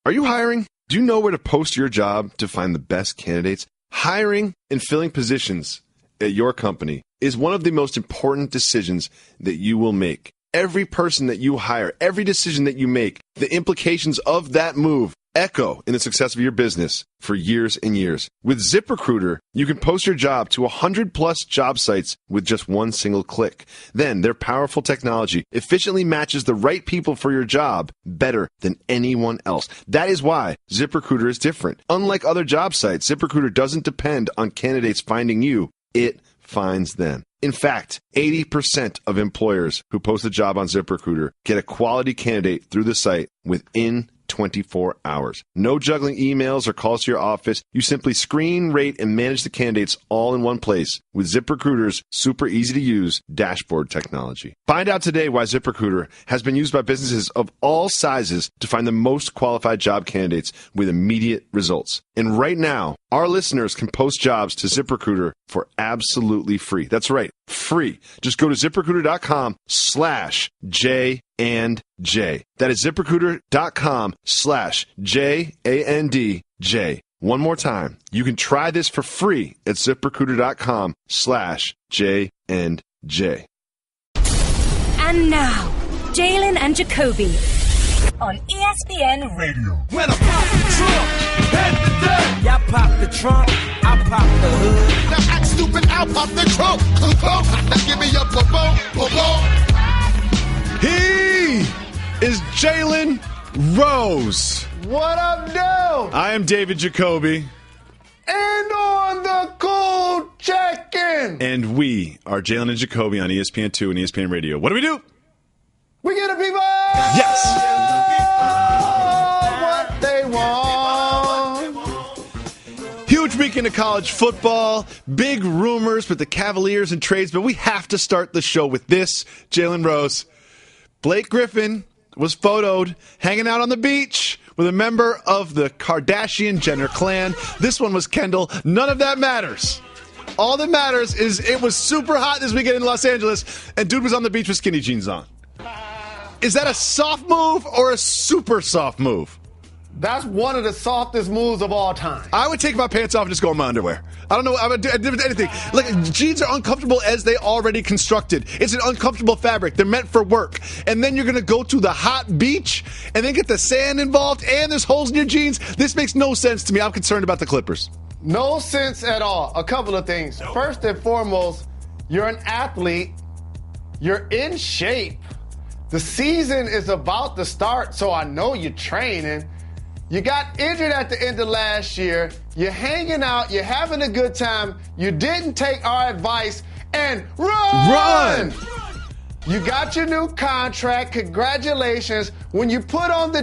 Are you hiring? Do you know where to post your job to find the best candidates? Hiring and filling positions at your company is one of the most important decisions that you will make. Every person that you hire, every decision that you make, the implications of that move echo in the success of your business for years and years. With ZipRecruiter, you can post your job to 100-plus job sites with just one single click. Then their powerful technology efficiently matches the right people for your job better than anyone else. That is why ZipRecruiter is different. Unlike other job sites, ZipRecruiter doesn't depend on candidates finding you. It finds them. In fact, 80% of employers who post a job on ZipRecruiter get a quality candidate through the site within 24 hours. No juggling emails or calls to your office. You simply screen, rate, and manage the candidates all in one place with ZipRecruiter's super easy-to-use dashboard technology. Find out today why ZipRecruiter has been used by businesses of all sizes to find the most qualified job candidates with immediate results. And right now, our listeners can post jobs to ZipRecruiter for absolutely free. That's right, free. Just go to ZipRecruiter.com/J&J. That is ZipRecruiter.com/JANDJ. One more time. You can try this for free at ZipRecruiter.com/JNJ. And now, Jalen and Jacoby on ESPN Radio. When I pop the trunk, head to death. Y'all pop the trunk, I pop the hood. Now act stupid, I'll pop the trunk. Give me your boom. He is Jalen Rose. What up, dude? I am David Jacoby. And on the cool check-in. And we are Jalen and Jacoby on ESPN2 and ESPN Radio. What do? We get the people. Yes. What they want. Huge weekend of college football. Big rumors with the Cavaliers and trades. But we have to start the show with this. Jalen Rose. Blake Griffin was photoed hanging out on the beach with a member of the Kardashian-Jenner clan. This one was Kendall. None of that matters. All that matters is it was super hot this weekend in Los Angeles, and dude was on the beach with skinny jeans on. Is that a soft move or a super soft move? That's one of the softest moves of all time. I would take my pants off and just go in my underwear. I don't know. I would do anything. Like, jeans are uncomfortable as they already constructed. It's an uncomfortable fabric. They're meant for work. And then you're going to go to the hot beach and then get the sand involved and there's holes in your jeans. This makes no sense to me. I'm concerned about the Clippers. No sense at all. A couple of things. First and foremost, you're an athlete. You're in shape. The season is about to start, so I know you're training. You got injured at the end of last year. You're hanging out. You're having a good time. You didn't take our advice and run! You got your new contract. Congratulations. When you put on the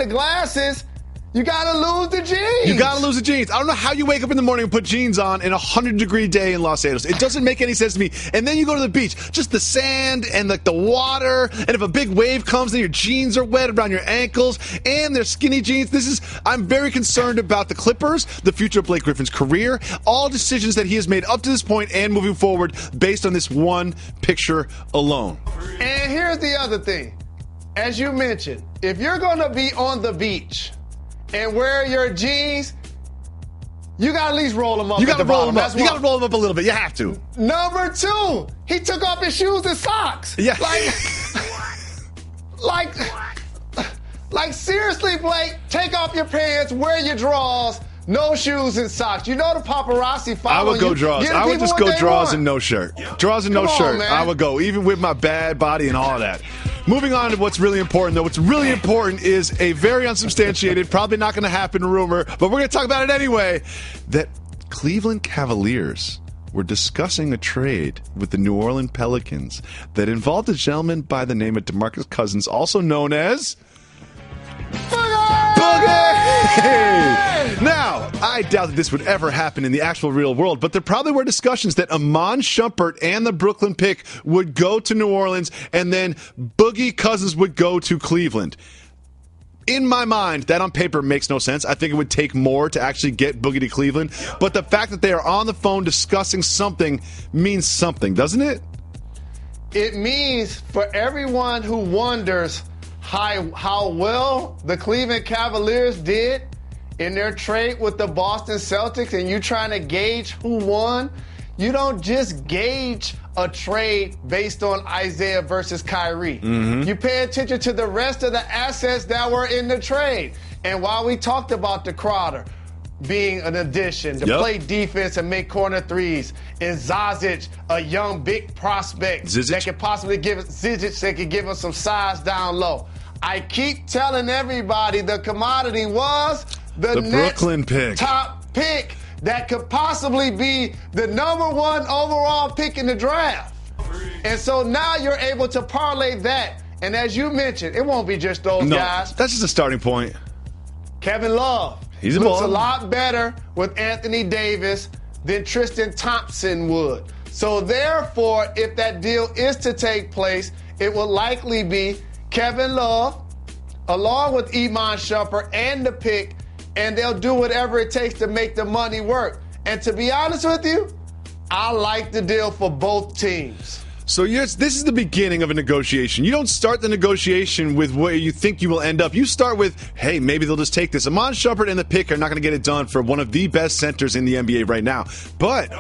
glasses, you gotta lose the jeans. You gotta lose the jeans. I don't know how you wake up in the morning and put jeans on in a 100-degree day in Los Angeles. It doesn't make any sense to me. And then you go to the beach, just the sand and the water. And if a big wave comes, then your jeans are wet around your ankles and they're skinny jeans. I'm very concerned about the Clippers, the future of Blake Griffin's career, all decisions that he has made up to this point and moving forward based on this one picture alone. And here's the other thing. As you mentioned, if you're gonna be on the beach and wear your jeans, you got to at least roll them up. You got to roll them up. You got to roll them up a little bit. You have to. Number two, he took off his shoes and socks. Yeah. Like seriously, Blake, take off your pants, wear your drawers, no shoes and socks. You know the paparazzi follow you. I would go drawers. I would just go drawers and no shirt. Drawers and no shirt. I would go, even with my bad body and all that. Moving on to what's really important, though. What's really important is a very unsubstantiated, probably not going to happen rumor, but we're going to talk about it anyway, that Cleveland Cavaliers were discussing a trade with the New Orleans Pelicans that involved a gentleman by the name of DeMarcus Cousins, also known as Boogie! Now, I doubt that this would ever happen in the actual real world, but there probably were discussions that Iman Shumpert and the Brooklyn pick would go to New Orleans, and then Boogie Cousins would go to Cleveland. In my mind, that on paper makes no sense. I think it would take more to actually get Boogie to Cleveland, but the fact that they are on the phone discussing something means something, doesn't it? It means for everyone who wonders how well the Cleveland Cavaliers did in their trade with the Boston Celtics, and you trying to gauge who won, you don't just gauge a trade based on Isaiah versus Kyrie. You pay attention to the rest of the assets that were in the trade. And while we talked about the Crowder being an addition to play defense and make corner threes, and Zazic, a young big prospect that could possibly give us some size down low. I keep telling everybody the commodity was the Brooklyn pick. Top pick that could possibly be the number 1 overall pick in the draft. And so now you're able to parlay that. And as you mentioned, it won't be just those guys. That's just a starting point. Kevin Love looks a lot better with Anthony Davis than Tristan Thompson would. So therefore, if that deal is to take place, it will likely be Kevin Love along with Iman Shumpert and the pick, and they'll do whatever it takes to make the money work. And to be honest with you, I like the deal for both teams. So this is the beginning of a negotiation. You don't start the negotiation with where you think you will end up. You start with, hey, maybe they'll just take this. Iman Shumpert and the pick are not going to get it done for one of the best centers in the NBA right now. But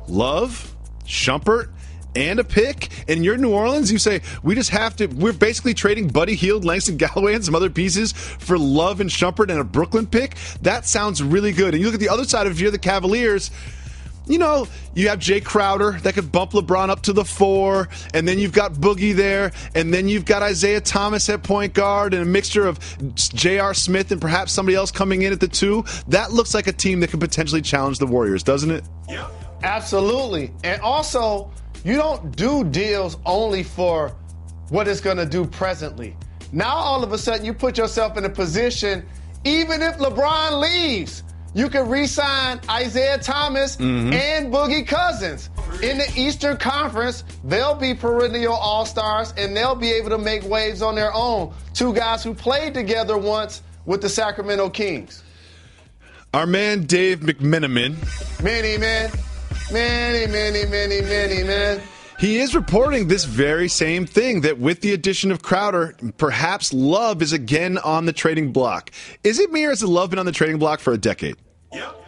Love, Shumpert, and a pick, and you're New Orleans, you say, we're basically trading Buddy Hield, Langston Galloway, and some other pieces for Love and Shumpert and a Brooklyn pick? That sounds really good. And you look at the other side of it, if you're the Cavaliers, you know, you have Jay Crowder that could bump LeBron up to the 4, and then you've got Boogie there, and then you've got Isaiah Thomas at point guard, and a mixture of J.R. Smith and perhaps somebody else coming in at the 2. That looks like a team that could potentially challenge the Warriors, doesn't it? Yep. Absolutely. And also, you don't do deals only for what it's going to do presently. Now, all of a sudden, you put yourself in a position, even if LeBron leaves, you can re-sign Isaiah Thomas and Boogie Cousins. In the Eastern Conference, they'll be perennial all-stars, and they'll be able to make waves on their own. 2 guys who played together once with the Sacramento Kings. Our man Dave McMenamin. Many. He is reporting this very same thing, that with the addition of Crowder, perhaps Love is again on the trading block. Is it me, or has Love been on the trading block for a decade? Yep.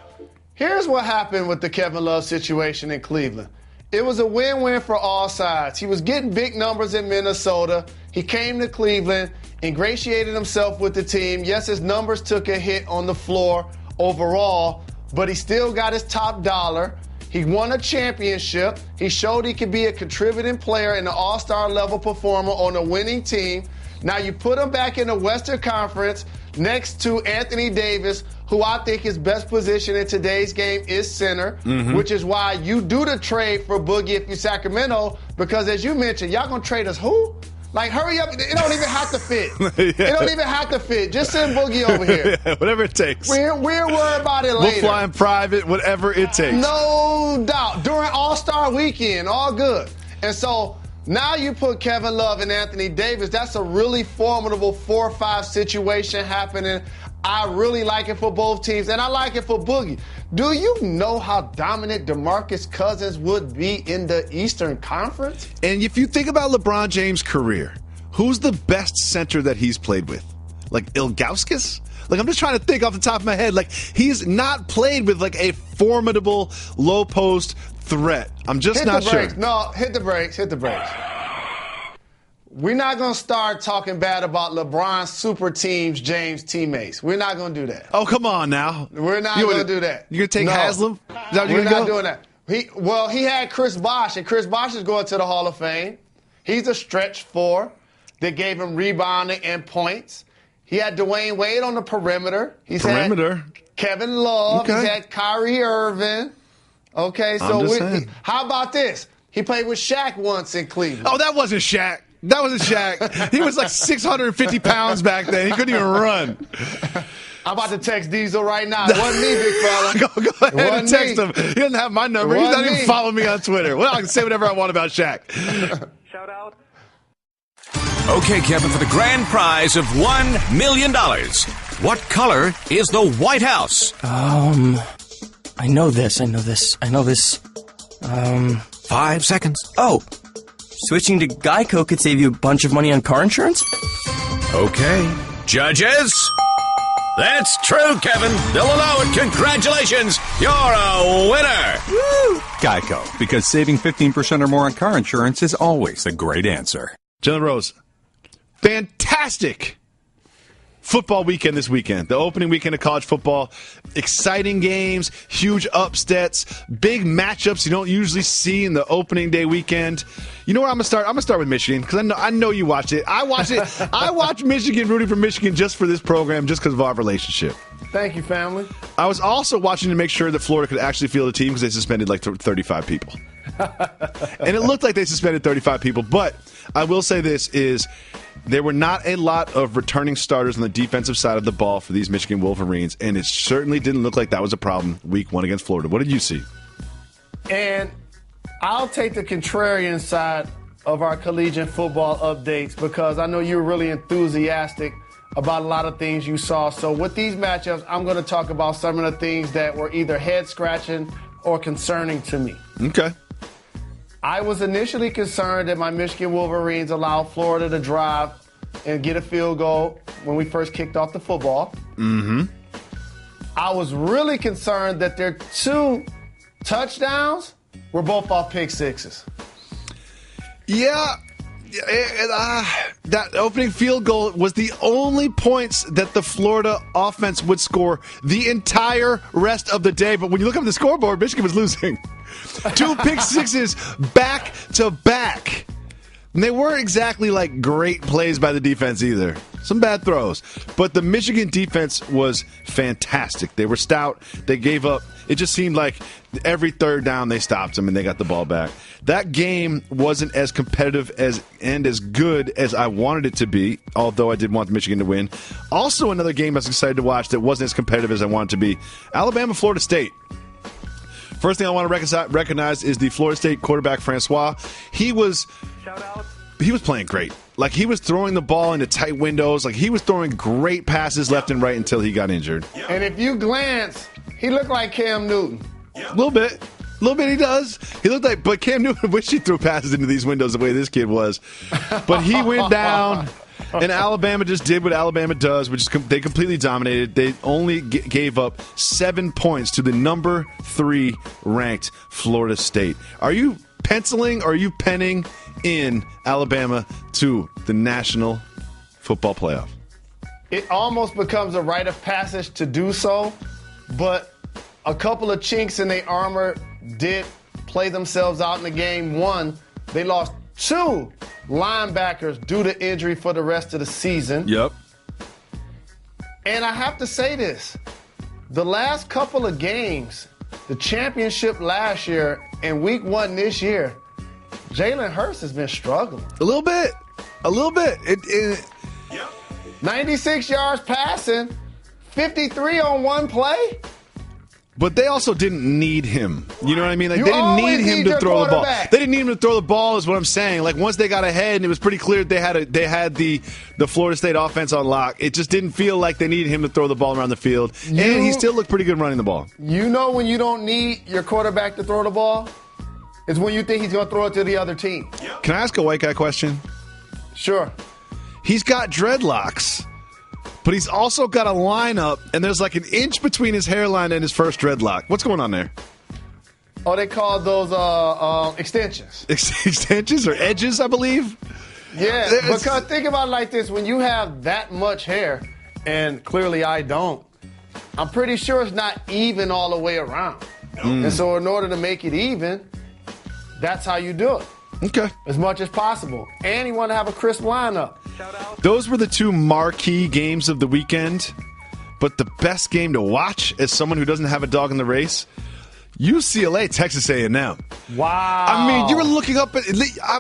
Here's what happened with the Kevin Love situation in Cleveland. It was a win-win for all sides. He was getting big numbers in Minnesota. He came to Cleveland, ingratiated himself with the team. Yes, his numbers took a hit on the floor overall, but he still got his top dollar. He won a championship. He showed he could be a contributing player and an all-star level performer on a winning team. Now you put him back in the Western Conference next to Anthony Davis, who I think his best position in today's game is center, which is why you do the trade for Boogie if you're Sacramento, because as you mentioned, y'all gonna trade us who? Like, hurry up. It don't even have to fit. It don't even have to fit. Just send Boogie over here. Whatever it takes. We'll worry about it later. We'll fly in private, whatever it takes. No doubt. During All-Star Weekend, all good. And so now you put Kevin Love and Anthony Davis. That's a really formidable 4-5 situation happening. I really like it for both teams, and I like it for Boogie. Do you know how dominant DeMarcus Cousins would be in the Eastern Conference? And if you think about LeBron James' career, who's the best center that he's played with? Like Ilgauskas? Like, I'm just trying to think off the top of my head. Like, he's not played with, like, a formidable low-post threat. I'm just not sure. No, hit the brakes. We're not going to start talking bad about LeBron's super teams, James teammates. We're not going to do that. Oh, come on now. We're not going to do that. You're going to take Haslam? Is that what We're you're not doing that. He had Chris Bosh, and Chris Bosh is going to the Hall of Fame. He's a stretch 4 that gave him rebounding and points. He had Dwayne Wade on the perimeter. He's had Kevin Love. Okay. He's had Kyrie Irving. Okay, so how about this? He played with Shaq once in Cleveland. Oh, that wasn't Shaq. That wasn't Shaq. He was like 650 pounds back then. He couldn't even run. I'm about to text Diesel right now. It wasn't me, big fella. Go ahead and text him. He doesn't have my number. He's not even following me on Twitter. Well, I can say whatever I want about Shaq. Shout out. Okay, Kevin, for the grand prize of $1 million, what color is the White House? I know this. 5 seconds. Oh, switching to Geico could save you a bunch of money on car insurance? Okay. Judges? That's true, Kevin. They'll allow it. Congratulations. You're a winner. Woo! Geico, because saving 15% or more on car insurance is always a great answer. Jalen Rose, fantastic football weekend this weekend. The opening weekend of college football. Exciting games, huge upsets, big matchups you don't usually see in the opening day weekend. You know where I'm going to start? I'm going to start with Michigan because I know you watched it. I watched it. I watched Michigan, rooting for Michigan just for this program, just because of our relationship. Thank you, family. I was also watching to make sure that Florida could actually field a team because they suspended like 35 people. And it looked like they suspended 35 people. But I will say this is there were not a lot of returning starters on the defensive side of the ball for these Michigan Wolverines, and it certainly didn't look like that was a problem week one against Florida. What did you see? And I'll take the contrarian side of our collegiate football updates because I know you're really enthusiastic about a lot of things you saw. So with these matchups, I'm going to talk about some of the things that were either head-scratching or concerning to me. Okay. I was initially concerned that my Michigan Wolverines allowed Florida to drive and get a field goal when we first kicked off the football. Mm-hmm. I was really concerned that their 2 touchdowns were both off pick sixes. Yeah. That opening field goal was the only points that the Florida offense would score the entire rest of the day. But when you look up the scoreboard, Michigan was losing. 2 pick sixes back to back. And they weren't exactly like great plays by the defense either. Some bad throws. But the Michigan defense was fantastic. They were stout. They gave up. It just seemed like every third down they stopped them and they got the ball back. That game wasn't as competitive and as good as I wanted it to be, although I did want Michigan to win. Also another game I was excited to watch that wasn't as competitive as I wanted it to be. Alabama-Florida State. First thing I want to recognize is the Florida State quarterback, Francois. He was playing great. Like, he was throwing the ball into tight windows. Like, he was throwing great passes left and right until he got injured. And if you glance, he looked like Cam Newton. A little bit he does. He looked like, but Cam Newton, wish he threw passes into these windows the way this kid was. But he went down, and Alabama just did what Alabama does, which is they completely dominated. They only gave up 7 points to the number 3 ranked Florida State. Are you penciling or are you penning in Alabama to the National Football Playoff? It almost becomes a rite of passage to do so, but a couple of chinks in their armor did play themselves out in the game. One, they lost 2 linebackers due to injury for the rest of the season. Yep. And I have to say this. The last couple of games, the championship last year and week 1 this year, Jalen Hurts has been struggling. A little bit. 96 yards passing, 53 on one play. But they also didn't need him. You know what I mean? Like, You they didn't always need him need to your throw the ball. quarterback. They didn't need him to throw the ball is what I'm saying. Like, once they got ahead and it was pretty clear they had the Florida State offense on lock, it just didn't feel like they needed him to throw the ball around the field. And he still looked pretty good running the ball. You know when you don't need your quarterback to throw the ball? It's when you think he's going to throw it to the other team. Can I ask a white guy question? Sure. He's got dreadlocks. But he's also got a lineup, and there's like an inch between his hairline and his first dreadlock. What's going on there? Oh, they call those extensions. Extensions or edges, I believe? Yeah, because think about it like this. When you have that much hair, and clearly I don't, I'm pretty sure it's not even all the way around. And so in order to make it even, that's how you do it. Okay. As much as possible. And you want to have a crisp lineup. Those were the 2 marquee games of the weekend. But the best game to watch as someone who doesn't have a dog in the race, UCLA, Texas A&M. Wow. I mean, you were looking up at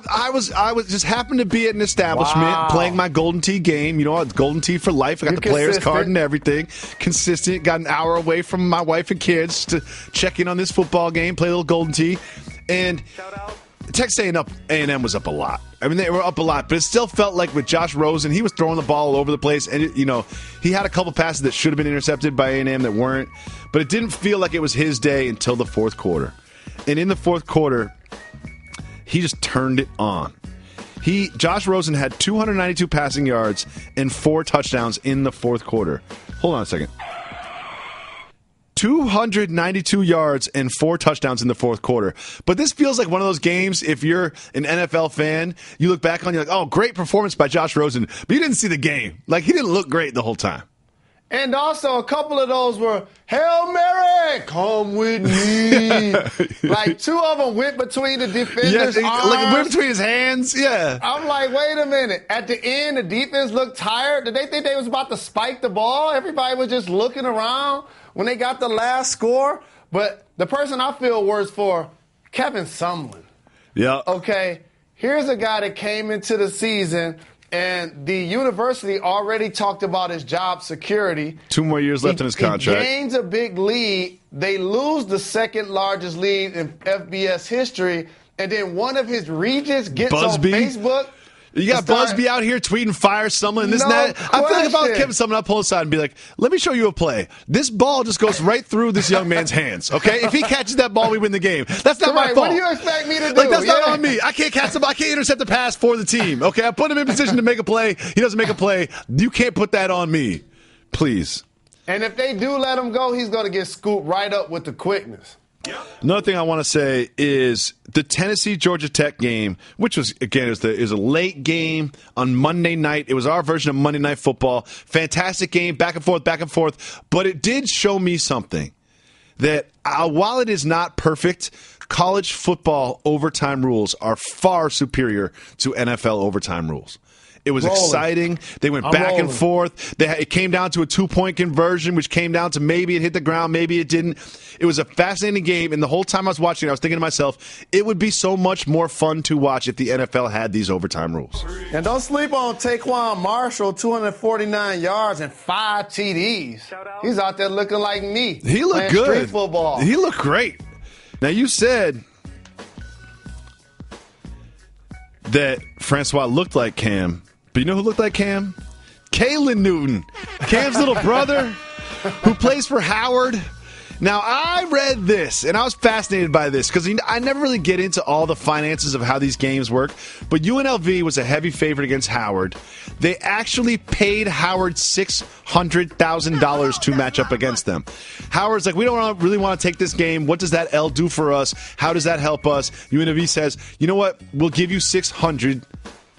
I was just happened to be at an establishment playing my Golden Tee game. You know, it's Golden Tee for life. I got the player's card and everything. Consistent. Got an hour away from my wife and kids to check in on this football game, play a little Golden Tee. And Texas A&M was up a lot. I mean, they were up a lot, but it still felt like with Josh Rosen, he was throwing the ball all over the place, and he had a couple passes that should have been intercepted by A&M that weren't, but it didn't feel like it was his day until the fourth quarter. And in the fourth quarter, he just turned it on. Josh Rosen had 292 passing yards and 4 touchdowns in the fourth quarter. Hold on a second. 292 yards and 4 touchdowns in the fourth quarter. But this feels like one of those games, if you're an NFL fan, you look back on, you're like, oh, great performance by Josh Rosen. But you didn't see the game. Like, he didn't look great the whole time. And also, a couple of those were, Hail Mary, come with me. Like, 2 of them went between the defender's arms. Like, went between his hands, yeah. I'm like, wait a minute. At the end, the defense looked tired. Did they think they was about to spike the ball? Everybody was just looking around when they got the last score. But the person I feel worse for, Kevin Sumlin. Yeah. Okay, here's a guy that came into the season and the university already talked about his job security. 2 more years left in his contract. He gains a big lead. They lose the second largest lead in FBS history. And then one of his regents gets Busby on Facebook. You got Busby out here tweeting fire Sumlin and this and that. I feel like if I was Kevin Sumlin, I'd pull aside and be like, let me show you a play. This ball just goes right through this young man's hands, okay? If he catches that ball, we win the game. That's not my fault. What do you expect me to do? Like, that's not on me. I can't catch the ball. I can't intercept the pass for the team, okay? I put him in position to make a play. He doesn't make a play. You can't put that on me. Please. And if they do let him go, he's going to get scooped right up with the quickness. Another thing I want to say is the Tennessee-Georgia Tech game, which was, again, is a late game on Monday night. It was our version of Monday Night Football. Fantastic game, back and forth. But it did show me something, that while it is not perfect, college football overtime rules are far superior to NFL overtime rules. It was exciting. They went back and forth. It came down to a 2-point conversion, which came down to maybe it hit the ground, maybe it didn't. It was a fascinating game, and the whole time I was watching it, I was thinking to myself, it would be so much more fun to watch if the NFL had these overtime rules. And don't sleep on Taquan Marshall, 249 yards and 5 TDs. He's out there looking like me. He looked good. Street football. He looked great. Now, you said that Francois looked like Cam. But you know who looked like Cam? Jalen Newton, Cam's little brother, who plays for Howard. Now, I read this, and I was fascinated by this, because I never really get into all the finances of how these games work, but UNLV was a heavy favorite against Howard. They actually paid Howard $600,000 to match up against them. Howard's like, we don't really want to take this game. What does that L do for us? How does that help us? UNLV says, you know what? We'll give you 600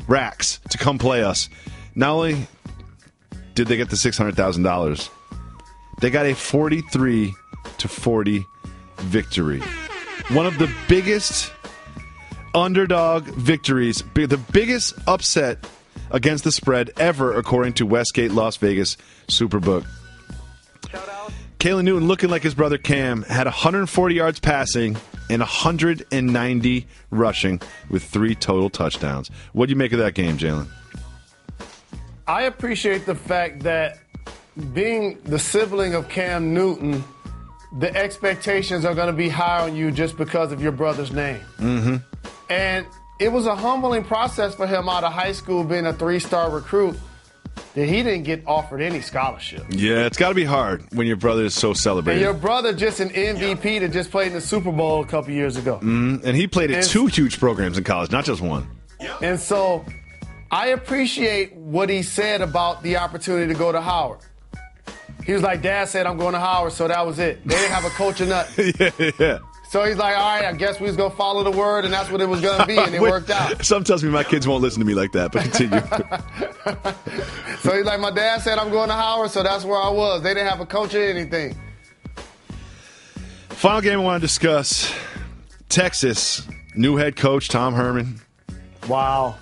racks to come play us. Not only did they get the $600,000, they got a 43-40 victory. One of the biggest underdog victories, the biggest upset against the spread ever, according to Westgate Las Vegas Superbook. Jalen Newton, looking like his brother Cam, had 140 yards passing and 190 rushing with 3 total touchdowns. What do you make of that game, Jalen? I appreciate the fact that being the sibling of Cam Newton, the expectations are going to be high on you just because of your brother's name. Mm-hmm. And it was a humbling process for him out of high school, being a 3-star recruit, that he didn't get offered any scholarship. Yeah, it's got to be hard when your brother is so celebrated. And your brother just an MVP that just played in the Super Bowl a couple years ago. Mm-hmm. And he played at 2 huge programs in college, not just one. And so I appreciate what he said about the opportunity to go to Howard. He was like, Dad said I'm going to Howard, so that was it. They didn't have a coach or nothing. Yeah. So he's like, all right, I guess we was going to follow the word, and that's what it was going to be, and it worked out. Some tells me my kids won't listen to me like that, but continue. So he's like, my dad said I'm going to Howard, so that's where I was. They didn't have a coach or anything. Final game I want to discuss, Texas, new head coach Tom Herman. Wow.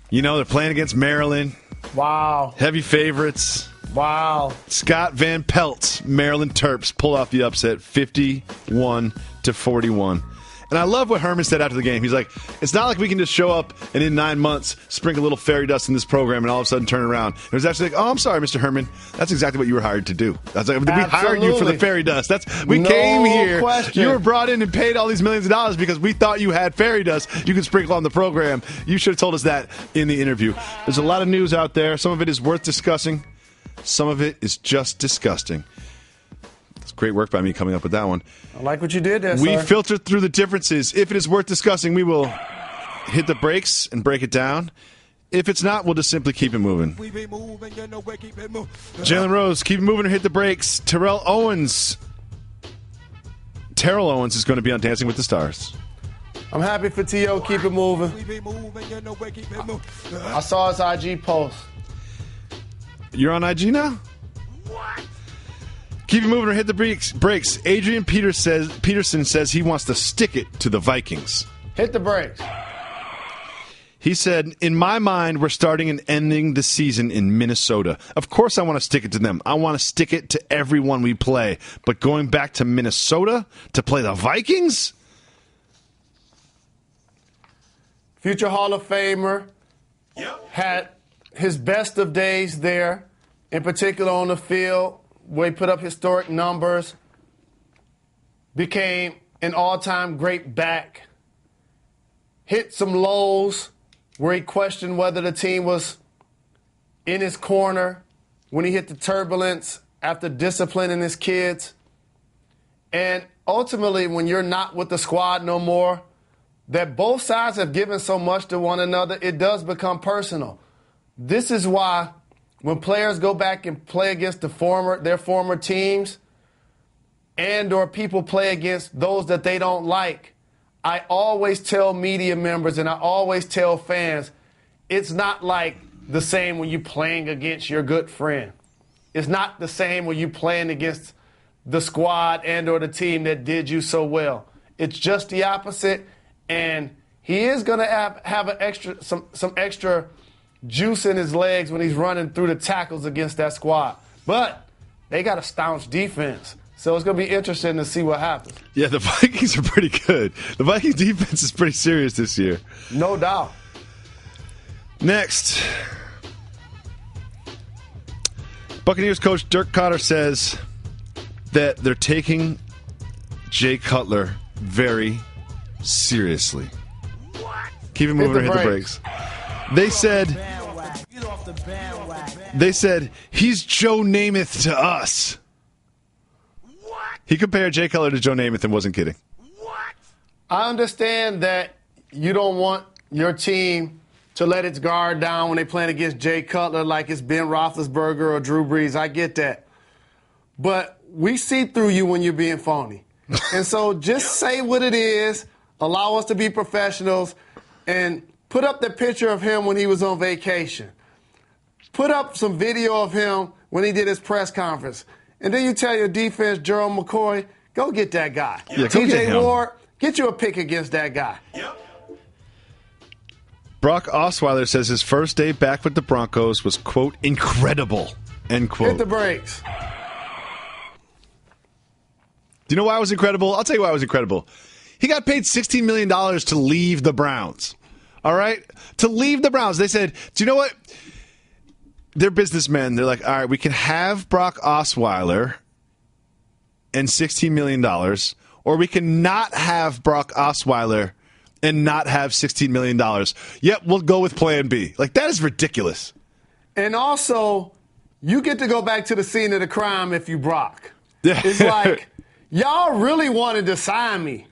You know, they're playing against Maryland. Wow. Heavy favorites. Wow. Scott Van Pelt's Maryland Terps pulled off the upset 51-41. And I love what Herman said after the game. He's like, it's not like we can just show up and in 9 months sprinkle a little fairy dust in this program and all of a sudden turn around. It was actually like, oh, I'm sorry, Mr. Herman. That's exactly what you were hired to do. That's like, we hired you for the fairy dust. We came here. Question. You were brought in and paid all these millions of dollars because we thought you had fairy dust you could sprinkle on the program. You should have told us that in the interview. There's a lot of news out there. Some of it is worth discussing. Some of it is just disgusting. It's great work by me coming up with that one. I like what you did there, We sir. filtered through the differences. If it is worth discussing, we will hit the brakes and break it down? If it's not, we'll just simply keep it moving. Jalen Rose, keep it moving or hit the brakes. Terrell Owens is going to be on Dancing with the Stars. I'm happy for T.O. Keep it moving. I saw his IG post. You're on IG now? What? Keep it moving or hit the brakes. Adrian Peterson says he wants to stick it to the Vikings. Hit the brakes. He said, in my mind, we're starting and ending the season in Minnesota. Of course I want to stick it to them. I want to stick it to everyone we play. But going back to Minnesota to play the Vikings? Future Hall of Famer. Yep. Had his best of days there, in particular on the field, where he put up historic numbers. Became an all-time great back. Hit some lows where he questioned whether the team was in his corner when he hit the turbulence after disciplining his kids. And ultimately, when you're not with the squad no more, that both sides have given so much to one another, it does become personal. This is why when players go back and play against their former teams and or people play against those that they don't like, I always tell media members and I always tell fans, it's not like the same when you're playing against your good friend. It's not the same when you're playing against the squad and or the team that did you so well. It's just the opposite, and he is going to have some extra juice in his legs when he's running through the tackles against that squad. But they got a staunch defense. So it's going to be interesting to see what happens. Yeah, the Vikings are pretty good. The Vikings defense is pretty serious this year. No doubt. Next, Buccaneers coach Dirk Koetter says that they're taking Jay Cutler very seriously. Keep it moving or hit the brakes. They said he's Joe Namath to us. He compared Jay Cutler to Joe Namath and wasn't kidding. What? I understand that you don't want your team to let its guard down when they're playing against Jay Cutler like it's Ben Roethlisberger or Drew Brees. I get that. But we see through you when you're being phony. And so just say what it is, allow us to be professionals, and put up the picture of him when he was on vacation. Put up some video of him when he did his press conference. And then you tell your defense, Gerald McCoy, go get that guy. Yeah, T.J. Ward, get you a pick against that guy. Yep. Brock Osweiler says his first day back with the Broncos was, quote, incredible, end quote. Hit the brakes. Do you know why it was incredible? I'll tell you why it was incredible. He got paid $16 million to leave the Browns. All right? To leave the Browns. They said, do you know what? They're businessmen. They're like, all right, we can have Brock Osweiler and $16 million, or we can not have Brock Osweiler and not have $16 million. Yep, we'll go with plan B. Like, that is ridiculous. And also, you get to go back to the scene of the crime if you Brock. It's like, y'all really wanted to sign me.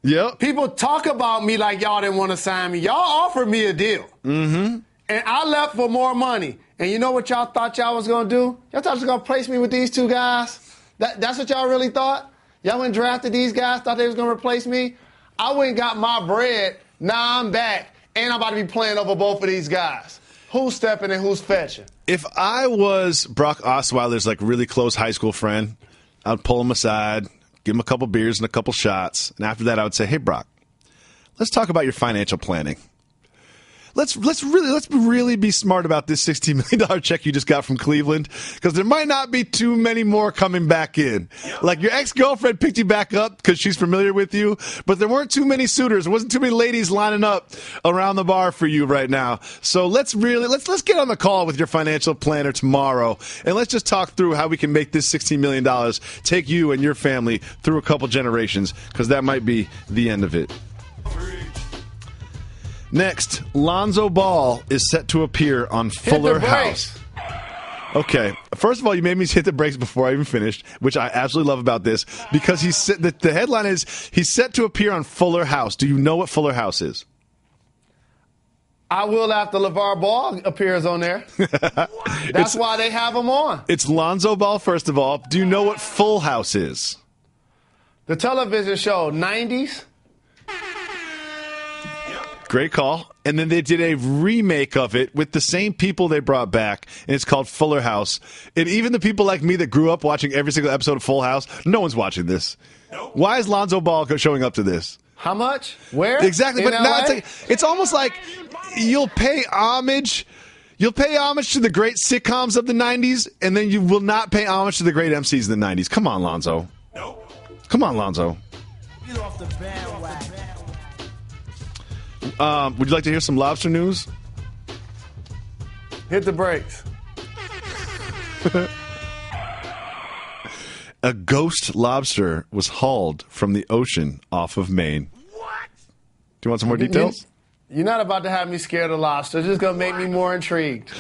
Yep. People talk about me like y'all didn't want to sign me. Y'all offered me a deal. Mm-hmm. And I left for more money. And you know what y'all thought y'all was going to do? Y'all thought you was going to place me with these two guys? That's what y'all really thought? Y'all went and drafted these guys, thought they was going to replace me? I went and got my bread. Now I'm back. And I'm about to be playing over both of these guys. Who's stepping and who's fetching? If I was Brock Osweiler's like really close high school friend, I'd pull him aside, give him a couple beers and a couple shots. And after that, I would say, hey, Brock, let's talk about your financial planning. Let's really be smart about this $16 million check you just got from Cleveland, because there might not be too many more coming back in. Like, your ex-girlfriend picked you back up because she's familiar with you, but there weren't too many suitors. There wasn't too many ladies lining up around the bar for you right now. So let's get on the call with your financial planner tomorrow, and let's just talk through how we can make this $16 million take you and your family through a couple generations, because that might be the end of it. Next, Lonzo Ball is set to appear on Fuller House. Okay, first of all, you made me hit the brakes before I even finished, which I absolutely love about this, because the headline is he's set to appear on Fuller House. Do you know what Fuller House is? I will after LeVar Ball appears on there. That's why they have him on. It's Lonzo Ball, first of all. Do you know what Full House is? The television show, 90s. Great call. And then they did a remake of it with the same people they brought back, and it's called Fuller House. And even the people like me that grew up watching every single episode of Full House, no one's watching this. Why is Lonzo Ball showing up to this? How much? Where? Exactly. In But LA? now it's almost like you'll pay homage to the great sitcoms of the 90s, and then you will not pay homage to the great MCs in the 90s. Come on, Lonzo. Come on, Lonzo. Get off the bandwagon. Would you like to hear some lobster news? Hit the brakes. A ghost lobster was hauled from the ocean off of Maine. What? Do you want some more details? You're not about to have me scared of lobster. It's just going to make me more intrigued.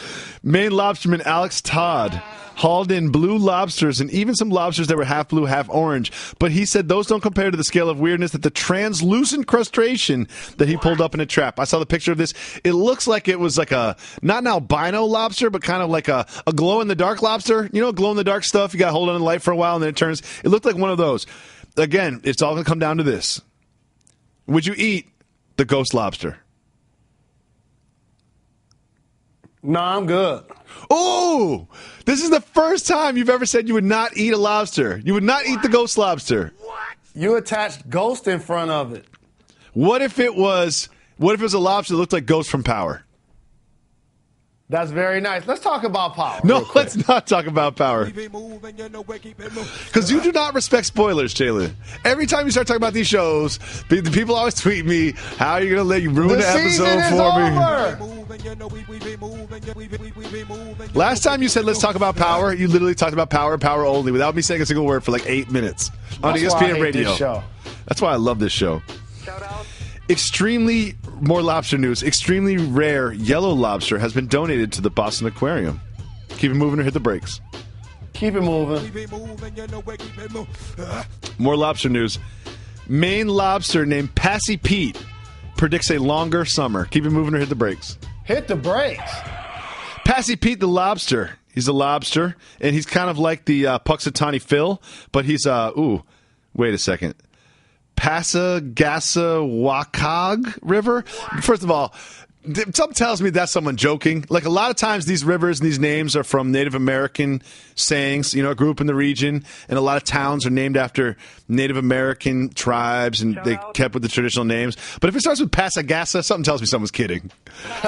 Maine lobsterman Alex Todd hauled in blue lobsters and even some lobsters that were half blue, half orange. But he said those don't compare to the scale of weirdness that the translucent crustacean that he pulled up in a trap. I saw the picture of this. It looks like it was like not an albino lobster, but kind of like a glow-in-the-dark lobster. You know, glow-in-the-dark stuff? You got to hold on to the light for a while, and then it looked like one of those. Again, it's all going to come down to this. Would you eat the ghost lobster? No, I'm good. Oh, this is the first time you've ever said you would not eat a lobster. You would not eat the ghost lobster. What? You attached Ghost in front of it. What if it was a lobster that looked like Ghost from Power? That's very nice. Let's talk about Power. No, let's not talk about Power. Because you do not respect spoilers, Jalen. Every time you start talking about these shows, the people always tweet me, how are you going to let you ruin the episode for me? Last time you said let's talk about Power, you literally talked about Power only without me saying a single word for like 8 minutes on ESPN Radio. That's why I love this show. Shout out. More lobster news. Extremely rare yellow lobster has been donated to the Boston Aquarium. Keep it moving or hit the brakes. Keep it moving. More lobster news. Maine lobster named Passy Pete predicts a longer summer. Keep it moving or hit the brakes. Hit the brakes. Passy Pete the lobster. He's a lobster, and he's kind of like the Puxatawny Phil, but he's, wait a second. Passagasawakag River. First of all, something tells me that's someone joking. Like a lot of times these rivers and these names are from Native American sayings, a group in the region, and a lot of towns are named after Native American tribes, and they kept with the traditional names. But if it starts with Passagassa, something tells me someone's kidding.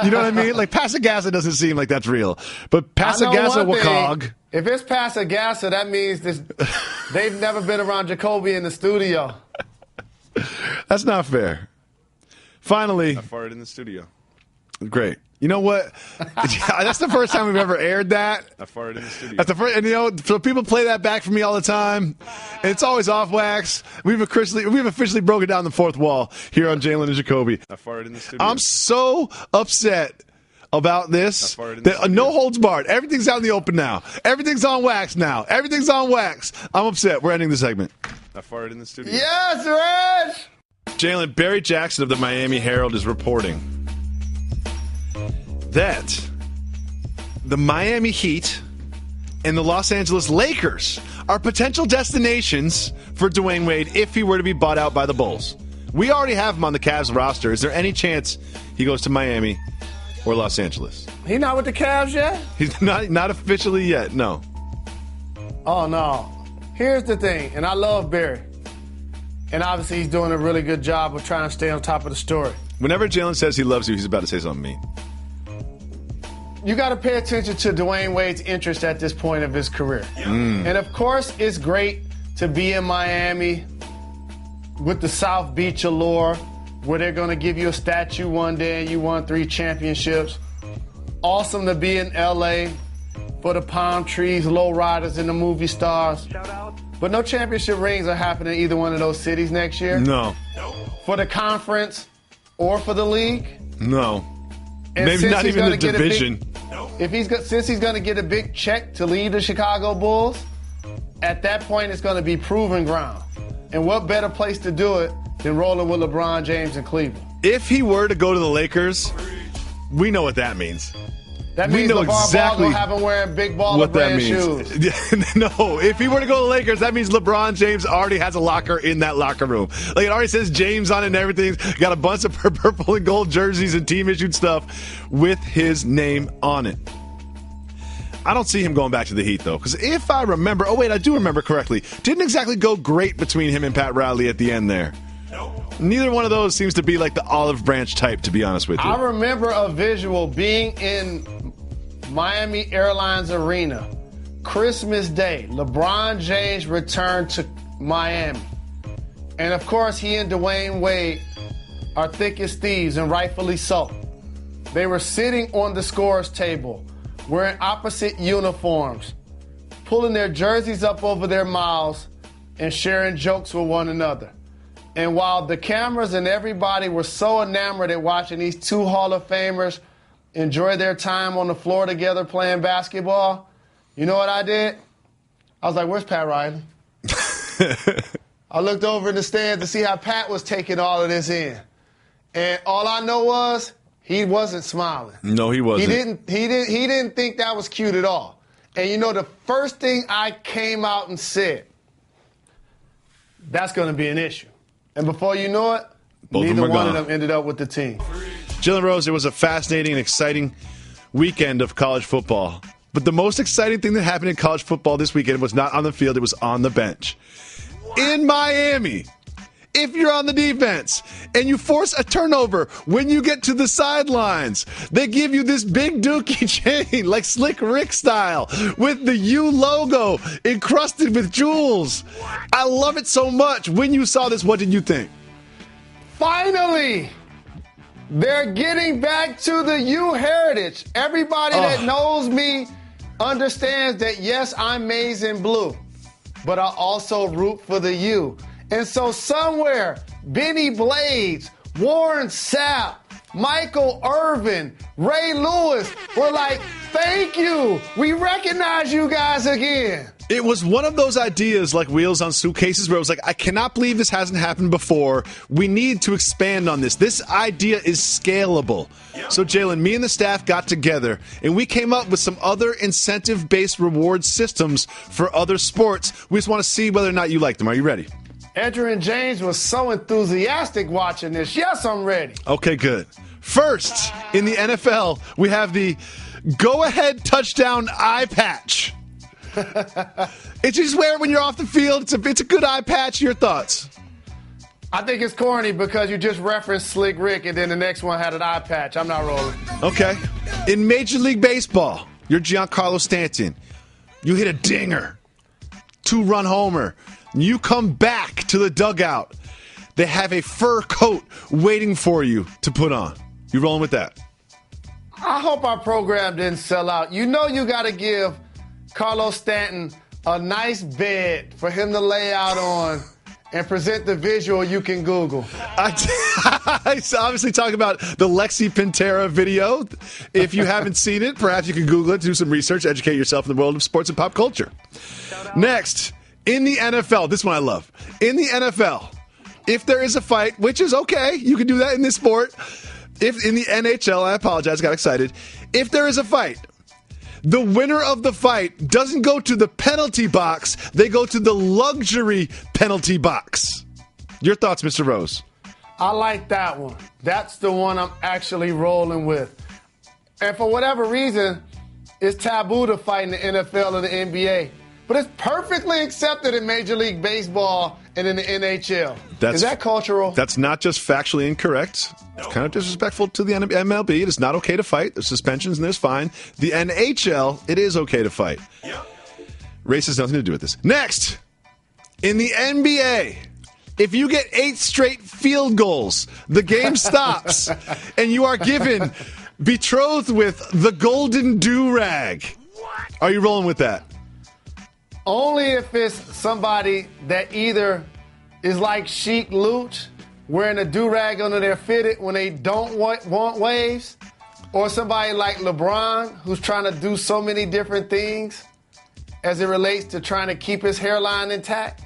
You know what I mean? Like Passagassa doesn't seem like that's real. But Passagasawakag. If it's Passagassa, that means they've never been around Jacoby in the studio. That's not fair. Finally. I farted in the studio. Great. You know what? That's the first time we've ever aired that. I farted in the studio. That's the first, and so people play that back for me all the time, and it's always off wax. We've officially broken down the fourth wall here on Jalen and Jacoby. I farted in the studio. I'm so upset about this. No holds barred. Everything's out in the open now. Everything's on wax now. Everything's on wax. I'm upset. We're ending the segment. I farted in the studio. Yes, Reg! Jalen, Barry Jackson of the Miami Herald is reporting that the Miami Heat and the Los Angeles Lakers are potential destinations for Dwayne Wade if he were to be bought out by the Bulls. We already have him on the Cavs roster. Is there any chance he goes to Miami or Los Angeles? He not with the Cavs yet? He's not officially yet, no. Oh, no. Here's the thing, and I love Barry. And obviously he's doing a really good job of trying to stay on top of the story. Whenever Jalen says he loves you, he's about to say something mean. You got to pay attention to Dwayne Wade's interest at this point of his career. And, of course, it's great to be in Miami with the South Beach allure where they're going to give you a statue one day and you won 3 championships. Awesome to be in L.A. for the palm trees, low riders, and the movie stars. Shout out. But no championship rings are happening in either one of those cities next year. No. For the conference or for the league. No. And maybe not even the division. Since he's going to get a big check to lead the Chicago Bulls, at that point it's going to be proven ground. And what better place to do it than rolling with LeBron James in Cleveland? If he were to go to the Lakers, We know what that means. That means know LeVar exactly Ball will have him wearing big baller what that brand means. shoes. No, if he were to go to the Lakers, that means LeBron James already has a locker in that locker room. Like, it already says James on it and everything. Got a bunch of purple and gold jerseys and team-issued stuff with his name on it. I don't see him going back to the Heat, though, because if I remember, I do remember correctly, didn't exactly go great between him and Pat Riley at the end there. Neither one of those seems to be like the olive branch type, to be honest with you. I remember a visual being in Miami Airlines Arena, Christmas Day. LeBron James returned to Miami. And, of course, he and Dwayne Wade are thick as thieves, and rightfully so. They were sitting on the scorer's table, wearing opposite uniforms, pulling their jerseys up over their mouths and sharing jokes with one another. And while the cameras and everybody were so enamored at watching these two Hall of Famers enjoy their time on the floor together playing basketball, you know what I did? I was like, where's Pat Riley? I looked over in the stands to see how Pat was taking all of this in. And all I know was he wasn't smiling. No, he wasn't. He didn't think that was cute at all. And you know, the first thing I came out and said, that's going to be an issue. And before you know it, neither one of them ended up with the team. Jalen Rose, it was a fascinating and exciting weekend of college football. But the most exciting thing that happened in college football this weekend was not on the field, it was on the bench. In Miami, if you're on the defense and you force a turnover when you get to the sidelines, they give you this big dookie chain, like Slick Rick style, with the U logo encrusted with jewels. I love it so much. When you saw this, what did you think? Finally, they're getting back to the U heritage. Everybody that knows me understands that, yes, I'm maize and blue, but I also root for the U. And so somewhere, Benny Blades, Warren Sapp, Michael Irvin, Ray Lewis were like, thank you. We recognize you guys again. It was one of those ideas like wheels on suitcases where it was like, I cannot believe this hasn't happened before. We need to expand on this. This idea is scalable. Yep. So, Jalen, me and the staff got together, and we came up with some other incentive-based reward systems for other sports. We just want to see whether or not you like them. Are you ready? Edgerrin James was so enthusiastic watching this. Yes, I'm ready. Okay, good. First, in the NFL, we have the go-ahead touchdown eye patch. It's just wear it when you're off the field. It's a good eye patch. Your thoughts? I think it's corny because you just referenced Slick Rick and then the next one had an eye patch. I'm not rolling. Okay. In Major League Baseball, you're Giancarlo Stanton. You hit a dinger. 2-run homer. You come back to the dugout. They have a fur coat waiting for you to put on. You rolling with that? I hope our program didn't sell out. You know you got to give Carlos Stanton a nice bed for him to lay out on and present the visual you can Google. I obviously talk about the Lexi Pintera video. If you haven't seen it, perhaps you can Google it, do some research, educate yourself in the world of sports and pop culture. Next, in the NFL, this one I love. In the NFL, if there is a fight, which is okay, you can do that in this sport. If in the NHL, I apologize, got excited. If there is a fight, the winner of the fight doesn't go to the penalty box. They go to the luxury penalty box. Your thoughts, Mr. Rose? I like that one. That's the one I'm actually rolling with. And for whatever reason, it's taboo to fight in the NFL or the NBA. But it's perfectly accepted in Major League Baseball and in the NHL. Is that cultural? That's not just factually incorrect. It's kind of disrespectful to the MLB. It is not okay to fight. There's suspensions and there's fine. The NHL, it is okay to fight. Yep. Race has nothing to do with this. Next, in the NBA, if you get 8 straight field goals, the game stops, and you are given betrothed with the golden do-rag. Are you rolling with that? Only if it's somebody that either is like Sheik Luch, wearing a do-rag under their fitted when they don't want waves, or somebody like LeBron who's trying to do so many different things as it relates to trying to keep his hairline intact.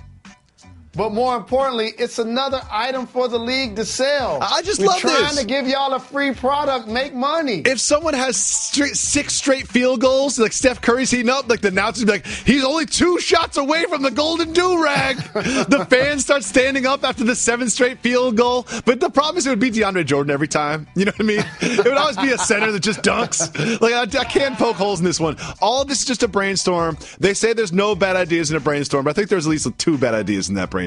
But more importantly, it's another item for the league to sell. I just We're love this. trying to give y'all a free product, make money. If someone has 6 straight field goals, like Steph Curry's heating up, like the announcers be like, he's only 2 shots away from the golden do-rag. The fans start standing up after the 7th straight field goal. But the problem is it would be DeAndre Jordan every time. You know what I mean? It would always be a center that just dunks. Like, I can't poke holes in this one. All of this is just a brainstorm. They say there's no bad ideas in a brainstorm, but I think there's at least 2 bad ideas in that brainstorm.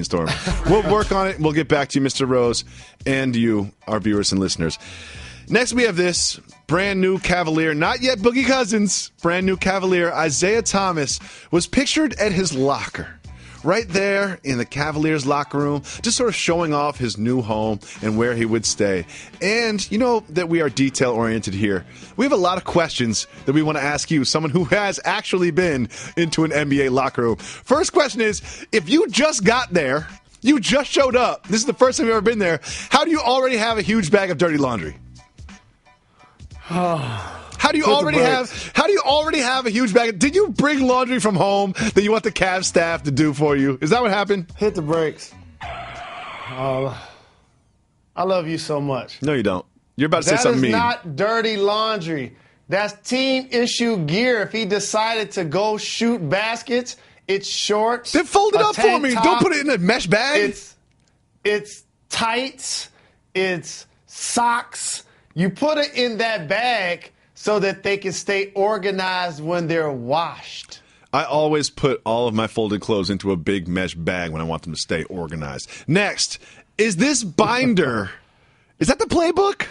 We'll work on it. We'll get back to you, Mr. Rose, and you, our viewers and listeners. Next, we have this brand new Cavalier, not yet Boogie Cousins, brand new Cavalier, Isaiah Thomas, was pictured at his locker. Right there in the Cavaliers locker room, just sort of showing off his new home and where he would stay. And you know that we are detail-oriented here. We have a lot of questions that we want to ask you, someone who has actually been into an NBA locker room. First question is, if you just got there, you just showed up, this is the first time you've ever been there, how do you already have a huge bag of dirty laundry? How do you already have a huge bag? Did you bring laundry from home that you want the Cavs staff to do for you? Is that what happened? Hit the brakes. I love you so much. No, you don't. You're about to say something mean. That is not dirty laundry. That's team issue gear. If he decided to go shoot baskets, it's shorts. Then fold it up for me. Top. Don't put it in a mesh bag. It's tights. It's socks. You put it in that bag so that they can stay organized when they're washed. I always put all of my folded clothes into a big mesh bag when I want them to stay organized. Next, is this binder, is that the playbook?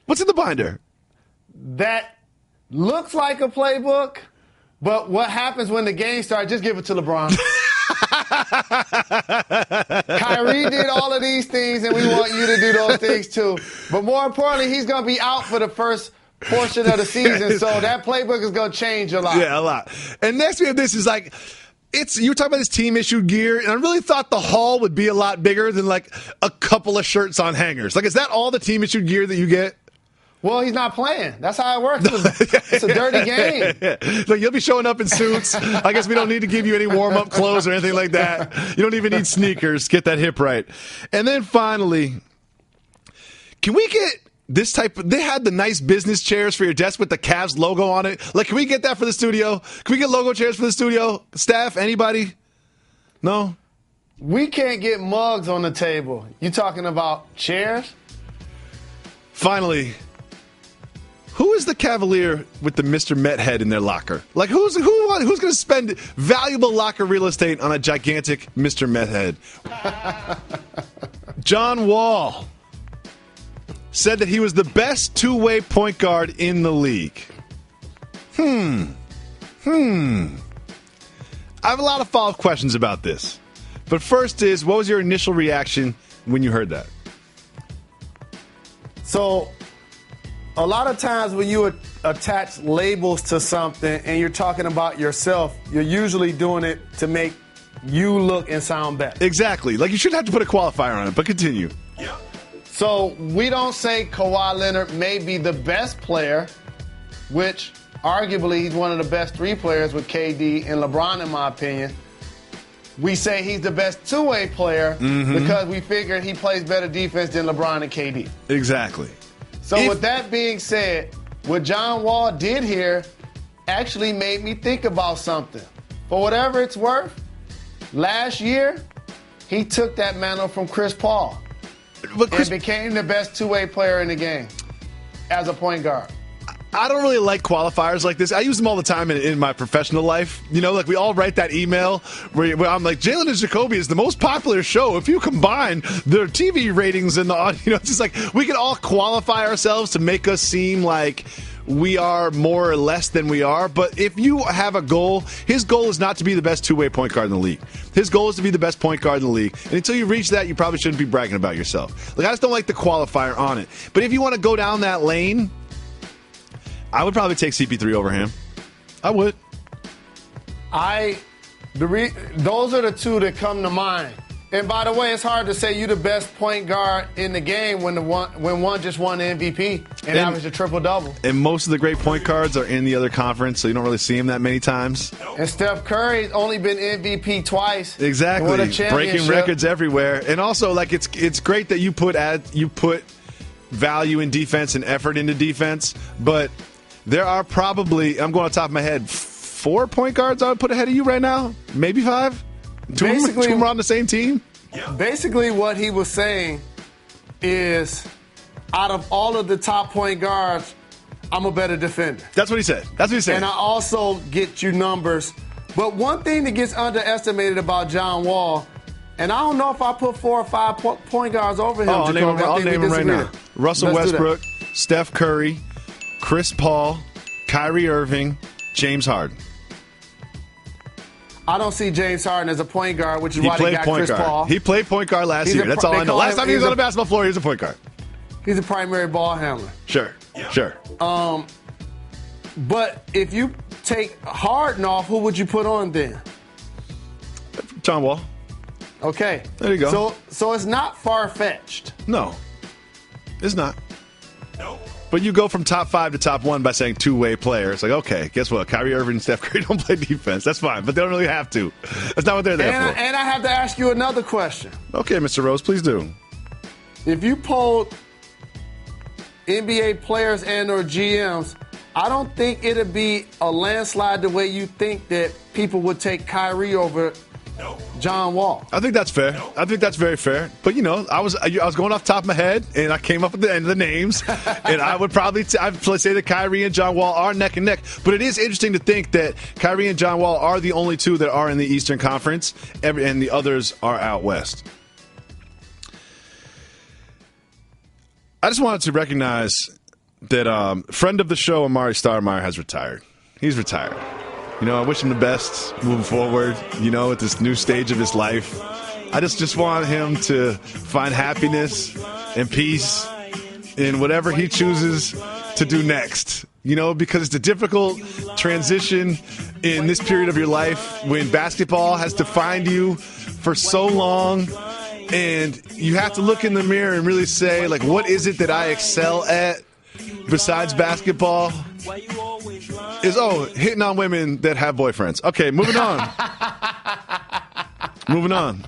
What's in the binder? That looks like a playbook, but what happens when the game starts, just give it to LeBron. Kyrie did all of these things, and we want you to do those things too. But more importantly, he's going to be out for the first portion of the season, so that playbook is going to change a lot. Yeah, a lot. And next we have this is like, you were talking about this team-issued gear, and I really thought the haul would be a lot bigger than like a couple of shirts on hangers. Like, is that all the team-issued gear that you get? Well, he's not playing. That's how it works. It's a dirty game. So you'll be showing up in suits. I guess we don't need to give you any warm-up clothes or anything like that. You don't even need sneakers. Get that hip right. And then finally, can we get this type? They had the nice business chairs for your desk with the Cavs logo on it. Like, can we get that for the studio? Can we get logo chairs for the studio? Staff, anybody? No? We can't get mugs on the table. You talking about chairs? Finally, who is the Cavalier with the Mr. Met head in their locker? Like, who's going to spend valuable locker real estate on a gigantic Mr. Met head? John Wall said that he was the best two-way point guard in the league. I have a lot of follow-up questions about this. But first is, what was your initial reaction when you heard that? So, a lot of times when you attach labels to something and you're talking about yourself, you're usually doing it to make you look and sound better. Exactly. Like, you shouldn't have to put a qualifier on it, but continue. Yeah. So, we don't say Kawhi Leonard may be the best player, which arguably he's one of the best 3 players with KD and LeBron, in my opinion. We say he's the best two-way player because we figure he plays better defense than LeBron and KD. Exactly. So with that being said, what John Wall did here actually made me think about something. For whatever it's worth, last year, he took that mantle from Chris Paul and became the best two-way player in the game as a point guard. I don't really like qualifiers like this. I use them all the time in my professional life. You know, like we all write that email where I'm like, Jalen and Jacoby is the most popular show. If you combine their TV ratings and the audio, you know, it's just like we can all qualify ourselves to make us seem like we are more or less than we are. But if you have a goal, his goal is not to be the best two-way point guard in the league. His goal is to be the best point guard in the league. And until you reach that, you probably shouldn't be bragging about yourself. Like, I just don't like the qualifier on it. But if you want to go down that lane, I would probably take CP3 over him. I would. Those are the two that come to mind. And by the way, it's hard to say you're the best point guard in the game when one just won the MVP and averaged a triple-double. And most of the great point guards are in the other conference, so you don't really see them that many times. And Steph Curry's only been MVP twice. Exactly. Won a championship. Breaking records everywhere. And also, like, it's great that you put value in defense and effort into defense, but there are probably, I'm going on top of my head, 4 point guards I would put ahead of you right now? Maybe 5? Two of them are on the same team? Basically, what he was saying is, out of all of the top point guards, I'm a better defender. That's what he said. That's what he said. And I also get you numbers. But one thing that gets underestimated about John Wall, and I don't know if I put 4 or 5 point guards over him. I'll name them right now. Russell Westbrook, Steph Curry, Chris Paul, Kyrie Irving, James Harden. I don't see James Harden as a point guard, which is why they got Chris Paul. He played point guard last year. That's all I know. Last time he was on the basketball floor, he was a point guard. He's a primary ball handler. Sure. But if you take Harden off, who would you put on then? John Wall. Okay. There you go. So it's not far-fetched. No. It's not. No. But you go from top 5 to top 1 by saying two-way player. It's like, okay, guess what? Kyrie Irving and Steph Curry don't play defense. That's fine, but they don't really have to. That's not what they're there for. And I have to ask you another question. Okay, Mr. Rose, please do. If you polled NBA players and or GMs, I don't think it'd be a landslide the way you think that people would take Kyrie over John Wall. I think that's fair. I think that's very fair. But, you know, I was going off the top of my head, and I came up with the end of the names. And I would probably I'd say that Kyrie and John Wall are neck and neck. But it is interesting to think that Kyrie and John Wall are the only two that are in the Eastern Conference, and the others are out west. I just wanted to recognize that friend of the show, Amari Stoudemire, has retired. He's retired. You know, I wish him the best moving forward, you know, at this new stage of his life. I just want him to find happiness and peace in whatever he chooses to do next. You know, because it's a difficult transition in this period of your life when basketball has defined you for so long. And you have to look in the mirror and really say, like, what is it that I excel at besides basketball? Is hitting on women that have boyfriends. Okay, moving on. Moving on.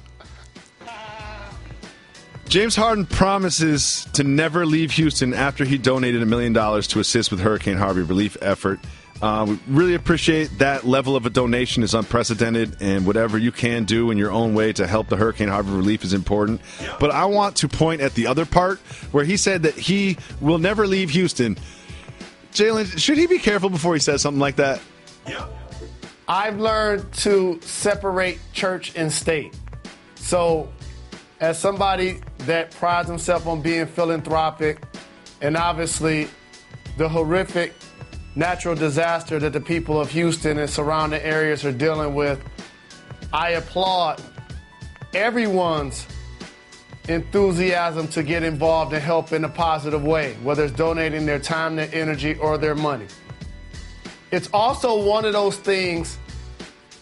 James Harden promises to never leave Houston after he donated $1 million to assist with Hurricane Harvey relief effort. We really appreciate that level of a donation is unprecedented, and whatever you can do in your own way to help the Hurricane Harvey relief is important. But I want to point at the other part where he said that he will never leave Houston. Jalen, should he be careful before he says something like that? I've learned to separate church and state. So as somebody that prides himself on being philanthropic, and obviously the horrific natural disaster that the people of Houston and surrounding areas are dealing with, I applaud everyone's enthusiasm to get involved and help in a positive way, whether it's donating their time, their energy, or their money. It's also one of those things,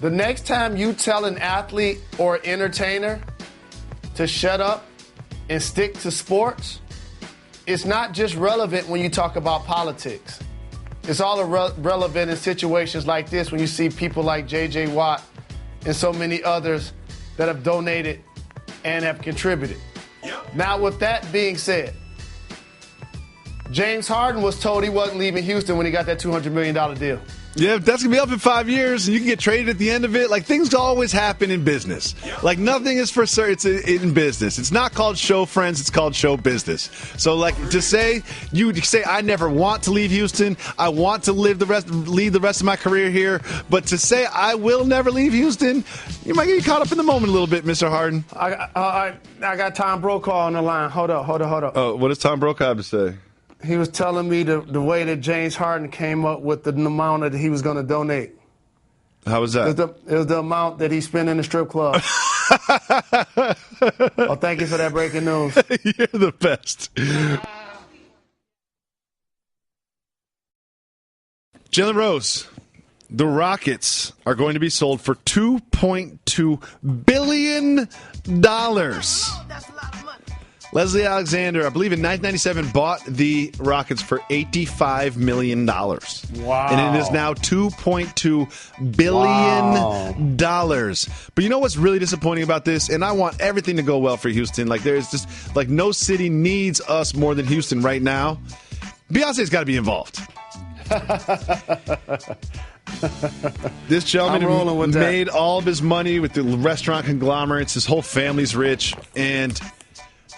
the next time you tell an athlete or entertainer to shut up and stick to sports, it's not just relevant when you talk about politics. It's all relevant in situations like this when you see people like J.J. Watt and so many others that have donated and have contributed. Now, with that being said, James Harden was told he wasn't leaving Houston when he got that $200 million deal. Yeah, that's going to be up in 5 years, and you can get traded at the end of it. Like, things always happen in business. Like, nothing is for certain. It's in business. It's not called show friends. It's called show business. So, like, to say, I never want to leave Houston. I want to lead the rest of my career here. But to say I will never leave Houston, you might get caught up in the moment a little bit, Mr. Harden. I got Tom Brokaw on the line. Hold up. Oh, what does Tom Brokaw have to say? He was telling me the way that James Harden came up with the amount that he was going to donate. How was that? It was the amount that he spent in the strip club. Well, thank you for that breaking news. You're the best. Jalen Rose, The Rockets are going to be sold for $2.2 billion. Leslie Alexander, I believe in 1997, bought the Rockets for $85 million. Wow. And it is now $2.2 billion. But you know what's really disappointing about this? And I want everything to go well for Houston. Like, there's just, like, no city needs us more than Houston right now. Beyonce's got to be involved. This gentleman made all of his money with the restaurant conglomerates. His whole family's rich. And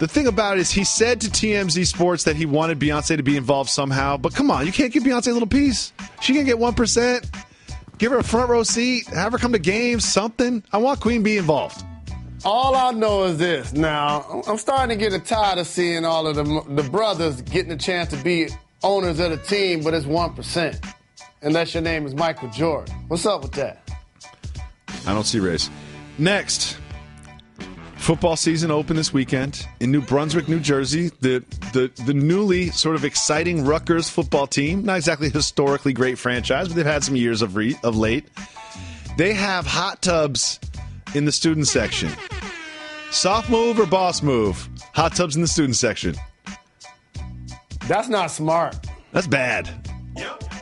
the thing about it is he said to TMZ Sports that he wanted Beyonce to be involved somehow. But come on, you can't give Beyonce a little piece. She can get 1%. Give her a front row seat. Have her come to games, something. I want Queen Bee involved. All I know is this. Now, I'm starting to get tired of seeing all of the brothers getting a chance to be owners of the team, but it's 1%. Unless your name is Michael Jordan. What's up with that? I don't see race. Next. Football season open this weekend in New Brunswick, New Jersey. The newly sort of exciting Rutgers football team, not exactly a historically great franchise, but they've had some years of late. They have hot tubs in the student section. Soft move or boss move? Hot tubs in the student section. That's not smart. That's bad.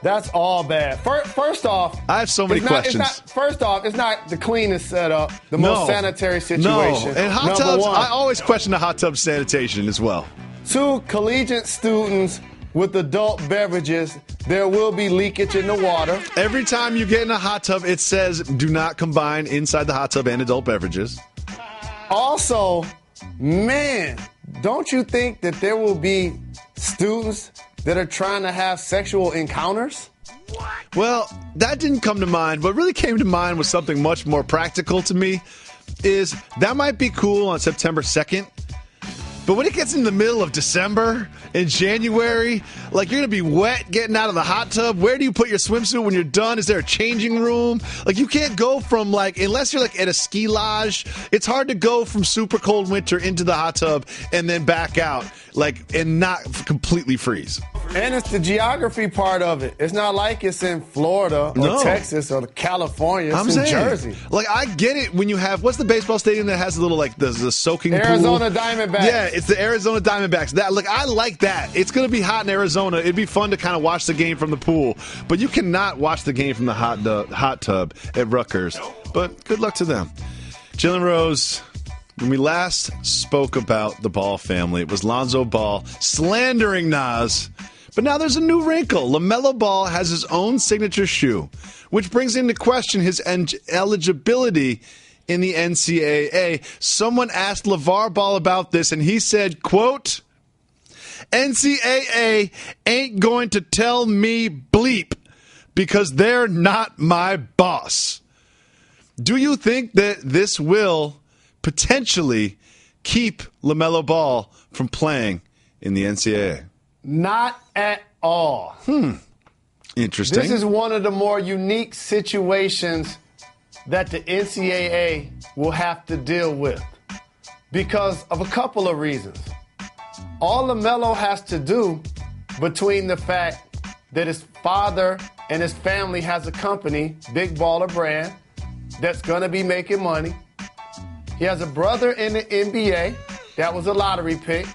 That's all bad. First off, I have so many questions. First off, it's not the cleanest setup, the most sanitary situation. No, and hot tubs, I always question the hot tub sanitation as well. 2, collegiate students with adult beverages, there will be leakage in the water. Every time you get in a hot tub, it says do not combine inside the hot tub and adult beverages. Also, man, don't you think that there will be students that are trying to have sexual encounters? Well, that didn't come to mind. What really came to mind was something much more practical to me, is that might be cool on September 2nd. But when it gets in the middle of December and January, like you're going to be wet getting out of the hot tub. Where do you put your swimsuit when you're done? Is there a changing room? Like you can't go from unless you're like at a ski lodge, it's hard to go from super cold winter into the hot tub and then back out and not completely freeze. And it's the geography part of it. It's not like it's in Florida or Texas or California. It's in Jersey. Like I get it when you have, what's the baseball stadium that has the little the soaking Arizona pool? Diamondbacks. Yeah, it's the Arizona Diamondbacks. I like that. It's going to be hot in Arizona. It'd be fun to kind of watch the game from the pool, but you cannot watch the game from the hot tub at Rutgers. But good luck to them. Jalen Rose, when we last spoke about the Ball family, it was Lonzo Ball slandering Nas. But now there's a new wrinkle. LaMelo Ball has his own signature shoe, which brings into question his eligibility in the NCAA. Someone asked LeVar Ball about this, and he said, quote, NCAA ain't going to tell me bleep because they're not my boss. Do you think that this will potentially keep LaMelo Ball from playing in the NCAA? Not at all. Interesting. This is one of the more unique situations that the NCAA will have to deal with because of a couple of reasons. All LaMelo has to do between the fact that his father and his family has a company, Big Baller Brand, that's going to be making money. He has a brother in the NBA. That was a lottery pick.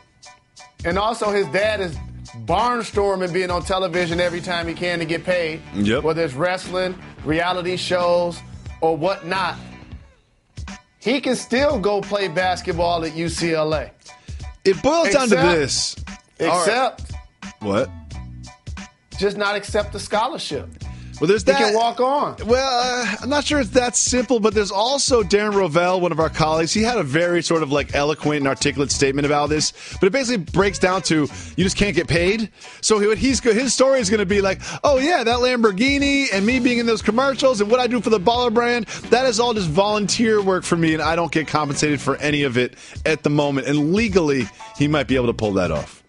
And also his dad is barnstorming being on television every time he can to get paid. Yep. Whether it's wrestling, reality shows, or whatnot. He can still go play basketball at UCLA. It boils down to this. Except. What? Just not accept the scholarship. Well, there's that. He can walk on. Well, I'm not sure it's that simple, but there's also Darren Rovell, one of our colleagues. He had a very sort of eloquent and articulate statement about this, but it basically breaks down to you just can't get paid. So his story is going to be like, oh yeah, that Lamborghini and me being in those commercials and what I do for the Baller Brand, that is all just volunteer work for me, and I don't get compensated for any of it at the moment. And legally, he might be able to pull that off.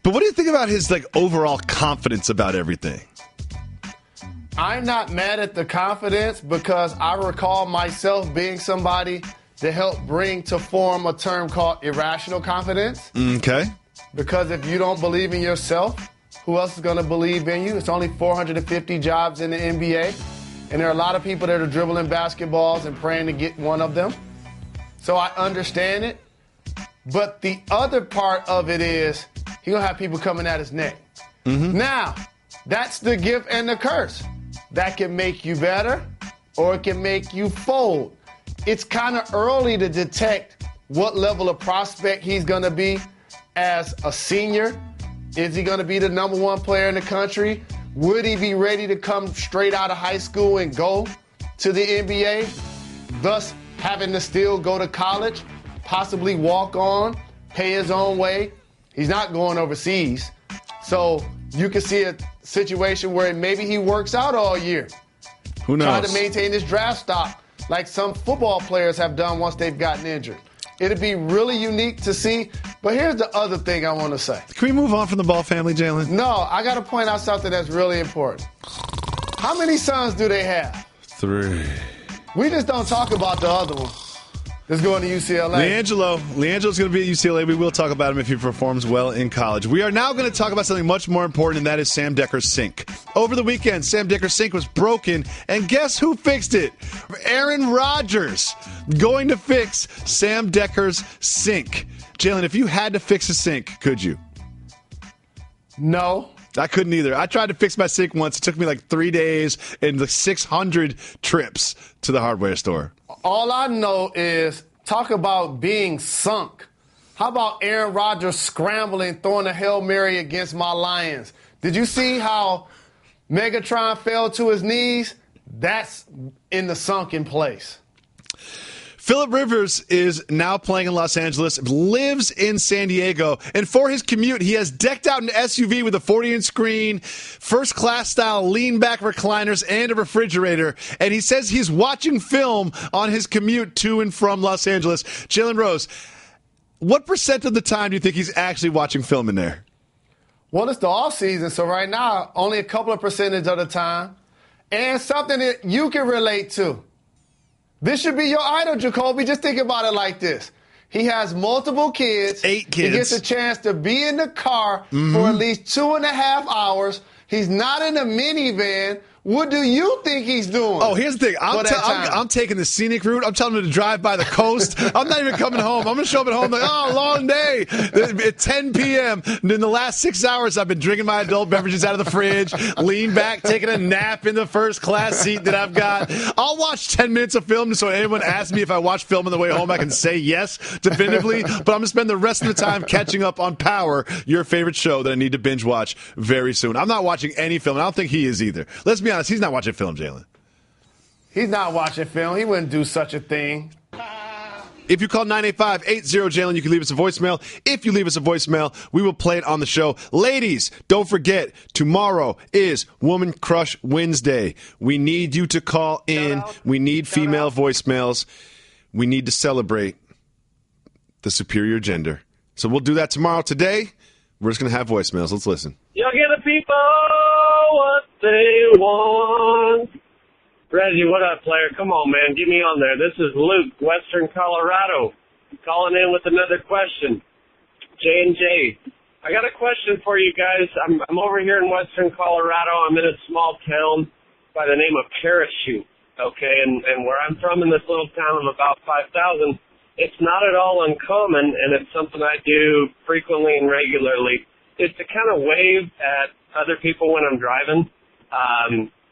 But what do you think about his overall confidence about everything? I'm not mad at the confidence because I recall myself being somebody that helped bring to form a term called irrational confidence. Okay. Because if you don't believe in yourself, Who else is going to believe in you? It's only 450 jobs in the NBA. And there are a lot of people that are dribbling basketballs and praying to get one of them. So I understand it. But the other part of it is he's going to have people coming at his neck. Mm-hmm. Now, that's the gift and the curse. That can make you better or it can make you fold. It's kind of early to detect what level of prospect he's going to be as a senior. Is he going to be the number one player in the country? Would he be ready to come straight out of high school and go to the NBA, thus having to still go to college, possibly walk on, pay his own way? He's not going overseas. So you can see a situation where maybe he works out all year. Who knows? Trying to maintain his draft stock like some football players have done once they've gotten injured. It'd be really unique to see. But here's the other thing I want to say. Can we move on from the Ball family, Jalen? No, I got to point out something that's really important. How many sons do they have? 3. We just don't talk about the other one that's going to UCLA. Leangelo's going to be at UCLA. We will talk about him if he performs well in college. We are now going to talk about something much more important, and that is Sam Decker's sink. Over the weekend, Sam Decker's sink was broken, and guess who fixed it? Aaron Rodgers going to fix Sam Decker's sink. Jalen, if you had to fix a sink, could you? No. I couldn't either. I tried to fix my sink once. It took me like 3 days and like 600 trips to the hardware store. All I know is talk about being sunk. How about Aaron Rodgers scrambling, throwing a Hail Mary against my Lions? Did you see how Megatron fell to his knees? That's in the sunken place. Phillip Rivers is now playing in Los Angeles, lives in San Diego, and for his commute, he has decked out an SUV with a 40-inch screen, first-class style lean-back recliners, and a refrigerator, and he says he's watching film on his commute to and from Los Angeles. Jalen Rose, what % of the time do you think he's actually watching film in there? Well, it's the off-season, so right now, only a couple of percentage of the time, and something that you can relate to. This should be your idol, Jacoby. Just think about it like this. He has multiple kids. 8 kids. He gets a chance to be in the car for at least 2.5 hours. He's not in a minivan. What do you think he's doing? Oh, here's the thing. I'm taking the scenic route. I'm telling him to drive by the coast. I'm not even coming home. I'm going to show up at home like, oh, long day. At 10 p.m. And in the last 6 hours, I've been drinking my adult beverages out of the fridge, lean back, taking a nap in the first class seat that I've got. I'll watch 10 minutes of film so anyone asks me if I watch film on the way home, I can say yes definitively. But I'm going to spend the rest of the time catching up on Power, your favorite show that I need to binge watch very soon. I'm not watching any film. I don't think he is either. Let's be honest. He's not watching film, Jalen. He's not watching film. He wouldn't do such a thing. If you call 985-80-JALEN, you can leave us a voicemail. If you leave us a voicemail, we will play it on the show. Ladies, don't forget, tomorrow is Woman Crush Wednesday. We need you to call in. We need female voicemails. We need to celebrate the superior gender. So we'll do that tomorrow. Today, we're just going to have voicemails. Let's listen. You'll get the people what they want. Reggie, what up, player? Come on, man. Get me on there. This is Luke, Western Colorado, calling in with another question. J&J, I got a question for you guys. I'm over here in Western Colorado. I'm in a small town by the name of Parachute, okay? And where I'm from in this little town of about 5,000, it's not at all uncommon, and it's something I do frequently and regularly, is to kind of wave at other people when I'm driving.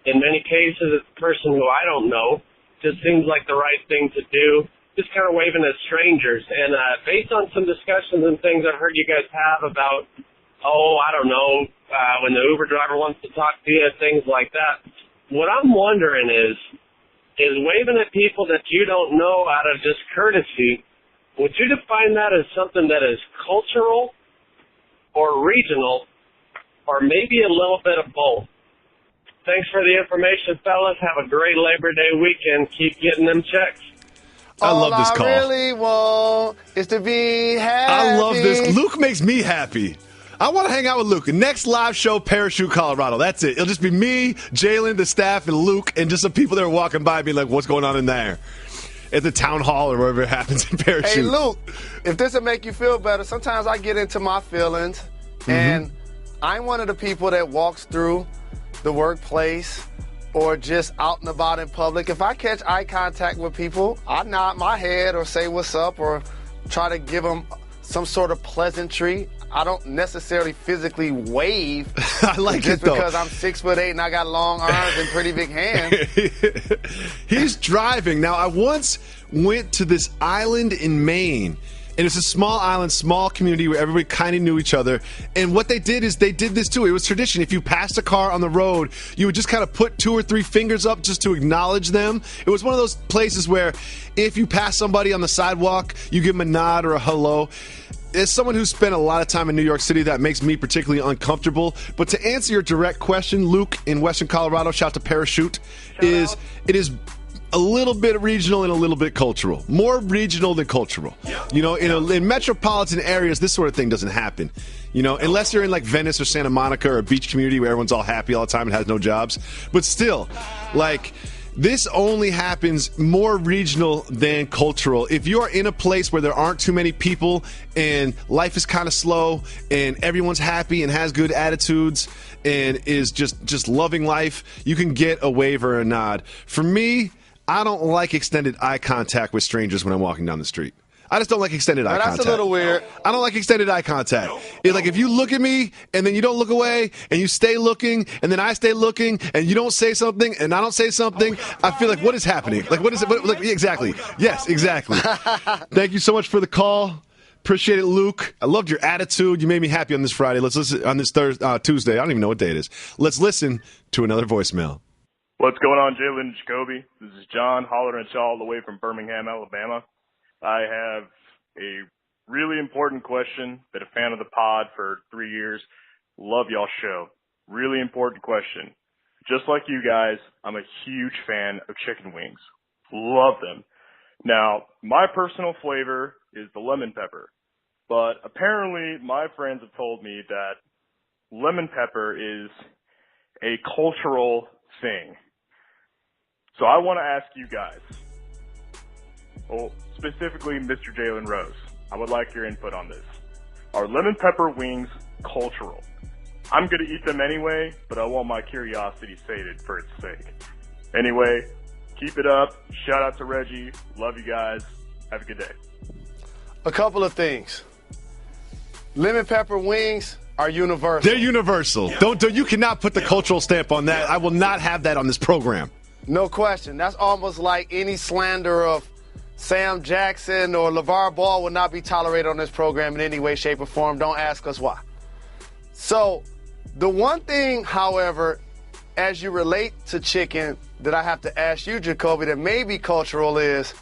In many cases, it's a person who I don't know. Just seems like the right thing to do. Just kind of waving at strangers. And based on some discussions and things I've heard you guys have about, when the Uber driver wants to talk to you, things like that. What I'm wondering is waving at people that you don't know out of just courtesy, would you define that as something that is cultural or regional or maybe a little bit of both? Thanks for the information, fellas. Have a great Labor Day weekend. Keep getting them checks. I love this call. All I really want is to be happy. I love this. Luke makes me happy. I want to hang out with Luke. Next live show, Parachute, Colorado. That's it. It'll just be me, Jalen, the staff, and Luke, and just some people that are walking by being like, what's going on in there? At the town hall or wherever it happens in Parachute. Hey, Luke, if this will make you feel better, sometimes I get into my feelings, and I'm one of the people that walks through the workplace or just out and about in public. If I catch eye contact with people, I nod my head or say what's up or try to give them some sort of pleasantry. I don't necessarily physically wave. I like it, though. Just because I'm 6'8" and I got long arms and pretty big hands. He's driving. Now, I once went to this island in Maine. And it's a small island, small community where everybody kind of knew each other. And what they did is they did this too. It was tradition. If you passed a car on the road, you would just kind of put 2 or 3 fingers up just to acknowledge them. It was one of those places where if you pass somebody on the sidewalk, you give them a nod or a hello. As someone who's spent a lot of time in New York City, that makes me particularly uncomfortable. But to answer your direct question, Luke in Western Colorado, shout out to Parachute, it is a little bit regional and a little bit cultural. More regional than cultural. You know, in metropolitan areas, this sort of thing doesn't happen. You know, unless you're in like Venice or Santa Monica or a beach community where everyone's all happy all the time and has no jobs. But still, like, this only happens more regional than cultural. If you're in a place where there aren't too many people and life is kind of slow and everyone's happy and has good attitudes and is just loving life, you can get a wave or a nod. For me, I don't like extended eye contact with strangers when I'm walking down the street. I just don't like extended eye contact. That's a little weird. I don't like extended eye contact. It's like if you look at me and then you don't look away and you stay looking and then I stay looking and you don't say something and I don't say something, I feel like, what is happening? Like, what is it? Exactly. Yes, exactly. Thank you so much for the call. Appreciate it, Luke. I loved your attitude. You made me happy on this Friday. Let's listen on this Tuesday. I don't even know what day it is. Let's listen to another voicemail. What's going on, Jalen and Jacoby? This is John hollering at y'all all the way from Birmingham, Alabama. I have a really important question. Been a fan of the pod for 3 years. Love y'all's show. Really important question. Just like you guys, I'm a huge fan of chicken wings. Love them. Now, my personal flavor is the lemon pepper. But apparently my friends have told me that lemon pepper is a cultural thing. So I want to ask you guys, well, specifically Mr. Jalen Rose, I would like your input on this. Are lemon pepper wings cultural? I'm going to eat them anyway, but I want my curiosity sated for its sake. Anyway, keep it up. Shout out to Reggie. Love you guys. Have a good day. A couple of things. Lemon pepper wings are universal. They're universal. You cannot put the cultural stamp on that. I will not have that on this program. No question. That's almost like any slander of Sam Jackson or LeVar Ball would not be tolerated on this program in any way, shape, or form. Don't ask us why. So the one thing, however, as you relate to chicken that I have to ask you, Jacoby, that may be cultural is,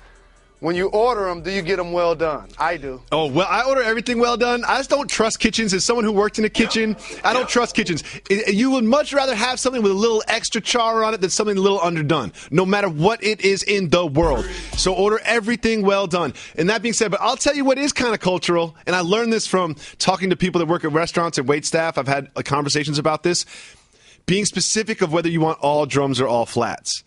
when you order them, do you get them well done? I do. Oh, well, I order everything well done. I just don't trust kitchens. As someone who worked in a kitchen, I don't trust kitchens. You would much rather have something with a little extra char on it than something a little underdone, no matter what it is in the world. So order everything well done. And that being said, but I'll tell you what is kind of cultural, and I learned this from talking to people that work at restaurants and wait staff. I've had conversations about this. Being specific of whether you want all drums or all flats.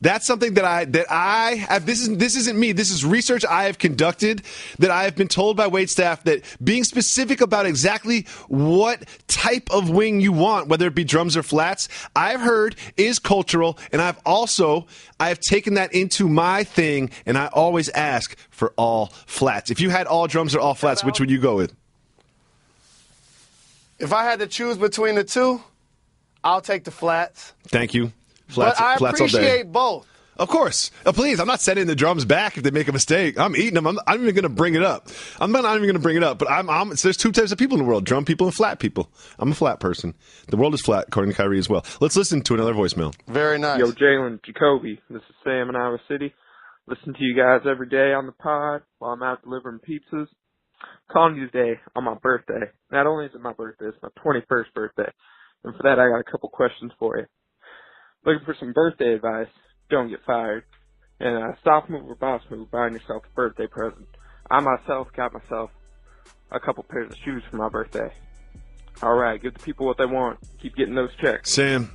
That's something that I have. This isn't me. This is research I have conducted, that I have been told by waitstaff that being specific about exactly what type of wing you want, whether it be drums or flats, I've heard is cultural, and I have taken that into my thing, and I always ask for all flats. If you had all drums or all flats, which would you go with? If I had to choose between the two, I'll take the flats. Thank you. Flats, but I flats all day. appreciate both. Of course. Please, I'm not sending the drums back if they make a mistake. I'm eating them. I'm not even going to bring it up. I'm not even going to bring it up. But there's two types of people in the world, drum people and flat people. I'm a flat person. The world is flat, according to Kyrie as well. Let's listen to another voicemail. Very nice. Yo, Jalen, Jacoby, this is Sam in Iowa City. Listen to you guys every day on the pod while I'm out delivering pizzas. Calling you today on my birthday. Not only is it my birthday, it's my 21st birthday. And for that, I got a couple questions for you. Looking for some birthday advice. Don't get fired. And soft move or boss move, buying yourself a birthday present. I myself got myself a couple pairs of shoes for my birthday. All right, give the people what they want. Keep getting those checks. Sam,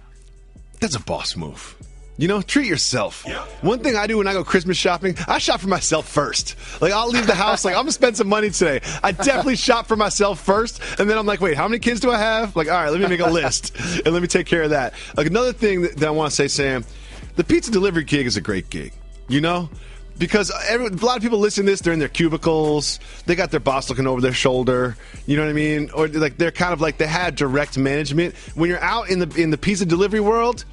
that's a boss move. You know, treat yourself. One thing I do when I go Christmas shopping, I shop for myself first. Like, I'll leave the house, like, I'm going to spend some money today. I definitely shop for myself first, and then I'm like, wait, how many kids do I have? Like, all right, let me make a list, and let me take care of that. Like, another thing that I want to say, Sam, the pizza delivery gig is a great gig, you know? Because a lot of people listen to this, they're in their cubicles, they got their boss looking over their shoulder, you know what I mean? Or like they're kind of like they had direct management. When you're out in the pizza delivery world,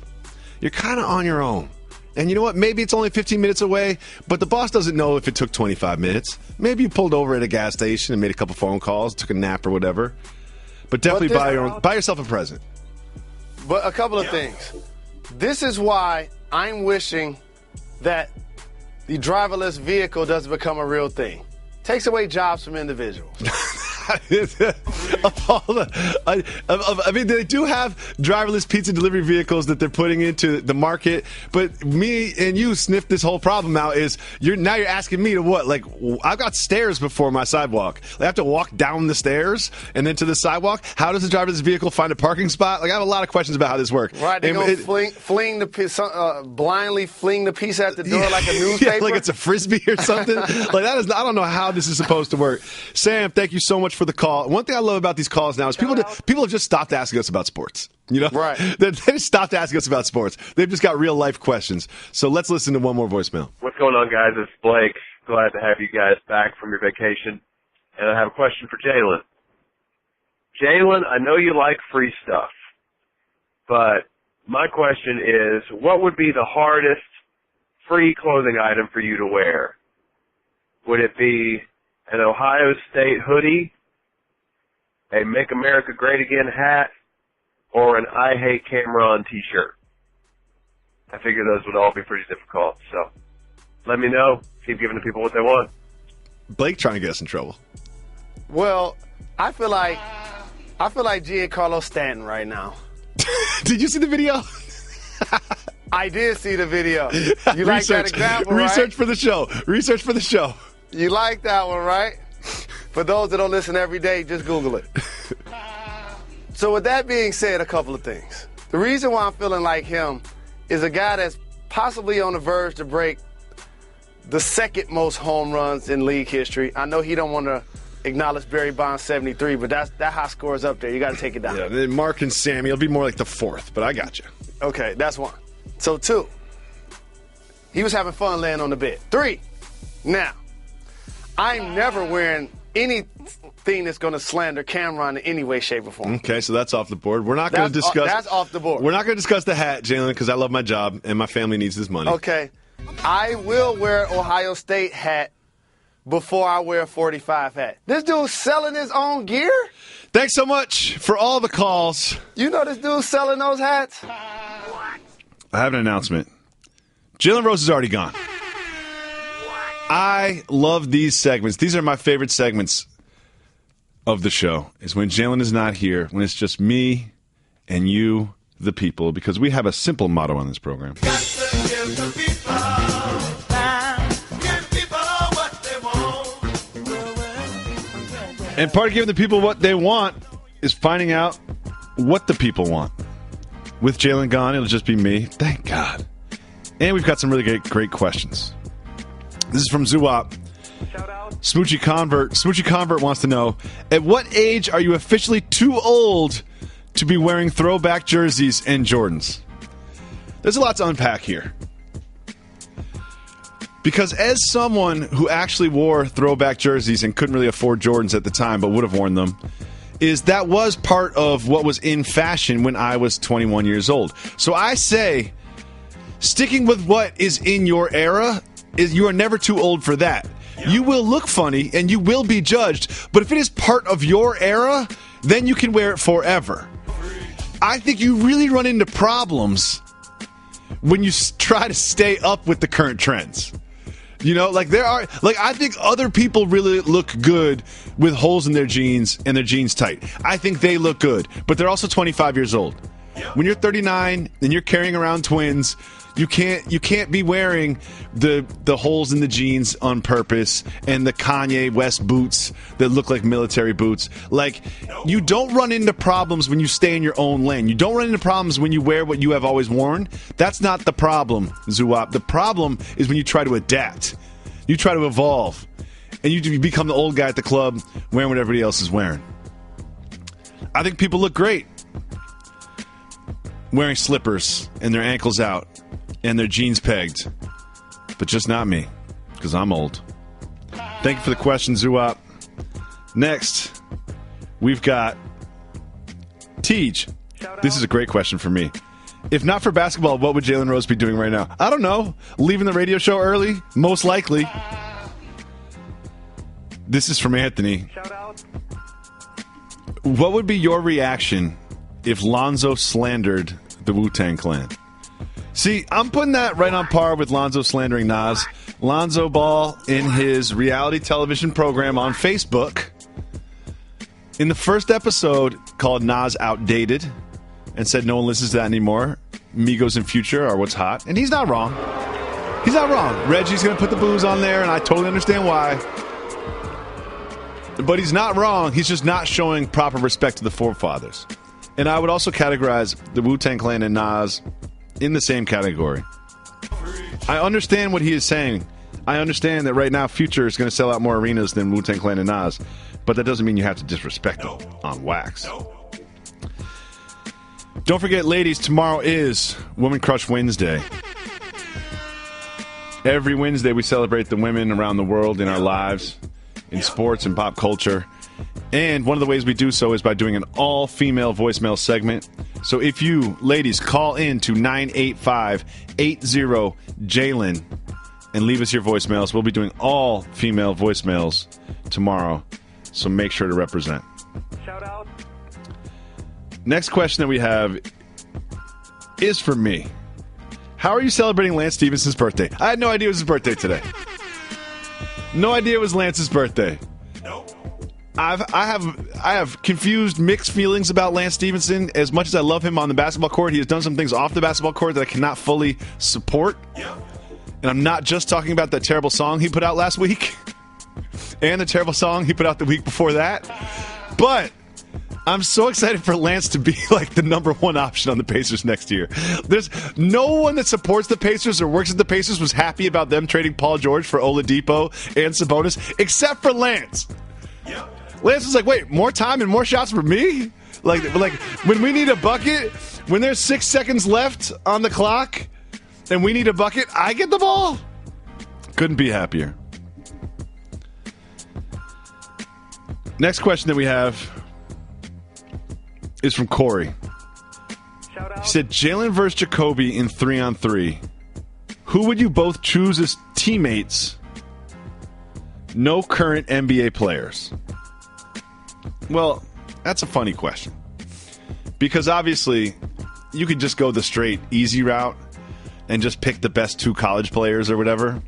you're kind of on your own. And you know what? Maybe it's only 15 minutes away, but the boss doesn't know if it took 25 minutes. Maybe you pulled over at a gas station and made a couple phone calls, took a nap or whatever. But definitely buy yourself a present. But a couple of things. This is why I'm wishing that the driverless vehicle doesn't become a real thing. Takes away jobs from individuals. I mean, they do have driverless pizza delivery vehicles that they're putting into the market, but me and you sniffed this whole problem out. You're asking me to what? Like, I've got stairs before my sidewalk. I have to walk down the stairs and then to the sidewalk. How does the driverless vehicle find a parking spot? Like, I have a lot of questions about how this works. Right, they're going to blindly fling the piece at the door like a newspaper. Yeah, like it's a Frisbee or something. I don't know how this is supposed to work. Sam, thank you so much for the call. One thing I love about these calls now is people have just stopped asking us about sports. You know, right? They just stopped asking us about sports. They've just got real life questions. So let's listen to one more voicemail. What's going on, guys? It's Blake. Glad to have you guys back from your vacation. And I have a question for Jalen. Jalen, I know you like free stuff, but my question is, what would be the hardest free clothing item for you to wear? Would it be an Ohio State hoodie, a Make America Great Again hat, or an I Hate Cameron t-shirt? I figure those would all be pretty difficult. So let me know. Keep giving the people what they want. Blake trying to get us in trouble. Well, I feel like Giancarlo Stanton right now. Did you see the video? I did see the video. You like that example, right? Research for the show. You like that one, right? For those that don't listen every day, just Google it. So with that being said, a couple of things. The reason why I'm feeling like him is a guy that's possibly on the verge to break the second most home runs in league history. I know he don't want to acknowledge Barry Bonds' 73, but that high score is up there. You got to take it down. Yeah, then Mark and Sammy, it'll be more like the fourth, but I got you. Okay, that's one. So 2, he was having fun laying on the bed. 3, now, I'm never wearing anything that's going to slander Cameron in any way, shape, or form. Okay, so that's off the board. We're not going to discuss. That's off the board. We're not going to discuss the hat, Jalen, because I love my job and my family needs this money. Okay, I will wear an Ohio State hat before I wear a 45 hat. This dude's selling his own gear? Thanks so much for all the calls. You know this dude's selling those hats? I have an announcement. Jalen Rose is already gone. I love these segments. These are my favorite segments of the show, is when Jalen is not here, when it's just me and you, the people, because we have a simple motto on this program. And part of giving the people what they want is finding out what the people want. With Jalen gone, it'll just be me. Thank God. And we've got some really great questions. This is from Zuwap. Smoochie Convert wants to know, at what age are you officially too old to be wearing throwback jerseys and Jordans? There's a lot to unpack here. Because as someone who actually wore throwback jerseys and couldn't really afford Jordans at the time, but would have worn them, that was part of what was in fashion when I was 21 years old. So I say, sticking with what is in your era, you are never too old for that. You will look funny and you will be judged, but if it is part of your era, then you can wear it forever. I think you really run into problems when you try to stay up with the current trends. You know, I think other people really look good with holes in their jeans and their jeans tight. I think they look good, but they're also 25 years old. When you're 39 and you're carrying around twins, You can't be wearing the holes in the jeans on purpose and the Kanye West boots that look like military boots. Like, you don't run into problems when you stay in your own lane. You don't run into problems when you wear what you have always worn. That's not the problem, Zuwap. The problem is when you try to adapt. You try to evolve. And you become the old guy at the club wearing what everybody else is wearing. I think people look great wearing slippers and their ankles out and their jeans pegged. But just not me, because I'm old. Thank you for the question, Zuwap. Next, we've got Tej. This is a great question for me. If not for basketball, what would Jalen Rose be doing right now? I don't know. Leaving the radio show early? Most likely. This is from Anthony. Shout out. What would be your reaction if Lonzo slandered the Wu-Tang Clan? See, I'm putting that right on par with Lonzo slandering Nas. Lonzo Ball, in his reality television program on Facebook, in the first episode, called Nas outdated and said no one listens to that anymore. Migos and Future are what's hot. And he's not wrong. He's not wrong. Reggie's going to put the booze on there, and I totally understand why. But he's not wrong. He's just not showing proper respect to the forefathers. And I would also categorize the Wu-Tang Clan and Nas in the same category. I understand what he is saying. I understand that right now Future is going to sell out more arenas than Wu-Tang Clan and Nas. But that doesn't mean you have to disrespect them on wax. Don't forget, ladies, tomorrow is Woman Crush Wednesday. Every Wednesday we celebrate the women around the world in our lives, in sports and pop culture. And one of the ways we do so is by doing an all-female voicemail segment. So if you, ladies, call in to 985-80-JALEN and leave us your voicemails, we'll be doing all female voicemails tomorrow. So make sure to represent. Shout out. Next question that we have is for me. How are you celebrating Lance Stephenson's birthday? I had no idea it was his birthday today. No idea it was Lance's birthday. I have confused, mixed feelings about Lance Stephenson. As much as I love him on the basketball court, he has done some things off the basketball court that I cannot fully support. And I'm not just talking about that terrible song he put out last week and the terrible song he put out the week before that. But I'm so excited for Lance to be like the number one option on the Pacers next year. There's no one that supports the Pacers or works at the Pacers was happy about them trading Paul George for Oladipo and Sabonis, except for Lance. Lance was like, wait, more time and more shots for me? Like when we need a bucket, when there's 6 seconds left on the clock and we need a bucket, I get the ball? Couldn't be happier. Next question that we have is from Corey. He said, Jalen versus Jacoby in 3-on-3. Who would you both choose as teammates? No current NBA players. Well, that's a funny question. Because obviously, you could just go the straight, easy route and just pick the best 2 college players or whatever.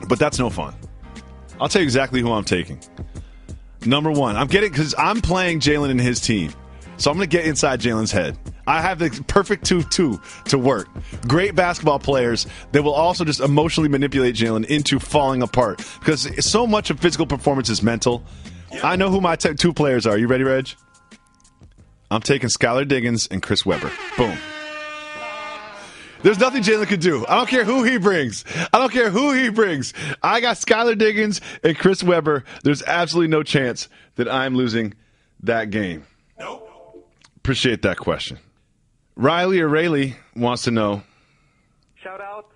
But that's no fun. I'll tell you exactly who I'm taking. Number one, because I'm playing Jalen and his team. So I'm going to get inside Jalen's head. I have the perfect 2-2 to work. Great basketball players that will also just emotionally manipulate Jalen into falling apart. Because so much of physical performance is mental. I know who my 2 players are. You ready, Reg? I'm taking Skylar Diggins and Chris Webber. Boom. There's nothing Jalen could do. I don't care who he brings. I got Skylar Diggins and Chris Webber. There's absolutely no chance that I'm losing that game. Appreciate that question. Riley or Rayleigh wants to know. Shout out.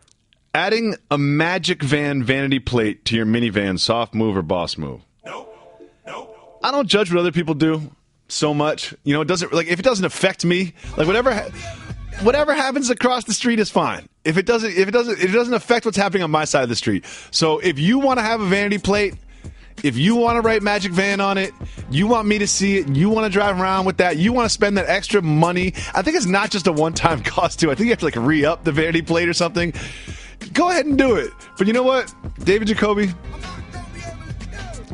Adding a Magic Van vanity plate to your minivan, soft move or boss move? I don't judge what other people do so much. You know, it doesn't, like, if it doesn't affect me, like whatever happens across the street is fine. If it doesn't affect what's happening on my side of the street. So if you want to have a vanity plate, if you want to write Magic Van on it, you want me to see it, you want to drive around with that, you want to spend that extra money. I think it's not just a one-time cost too. I think you have to like re-up the vanity plate or something. Go ahead and do it. But you know what? David Jacoby,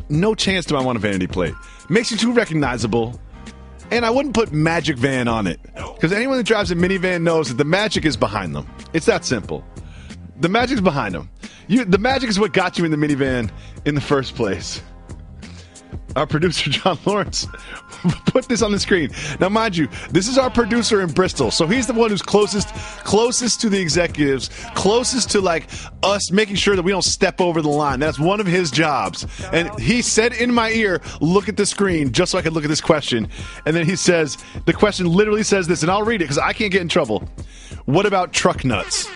no chance do I want a vanity plate. Makes you too recognizable. And I wouldn't put Magic Van on it. Because anyone that drives a minivan knows that the magic is behind them. It's that simple. The magic's behind them. The magic is what got you in the minivan in the first place. Our producer, John Lawrence, put this on the screen. Now, mind you, this is our producer in Bristol, so he's the one who's closest to the executives, closest to, like, us making sure that we don't step over the line. That's one of his jobs. And he said in my ear, look at the screen, just so I could look at this question. And then he says, the question literally says this, and I'll read it because I can't get in trouble. What about truck nuts?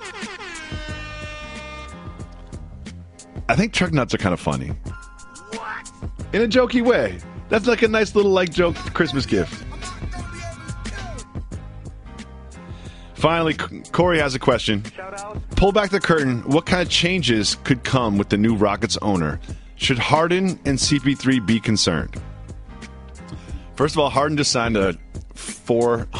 I think truck nuts are kind of funny. In a jokey way. That's like a nice little joke Christmas gift. Finally, Corey has a question. Pull back the curtain. What kind of changes could come with the new Rockets owner? Should Harden and CP3 be concerned? First of all, Harden just signed a $400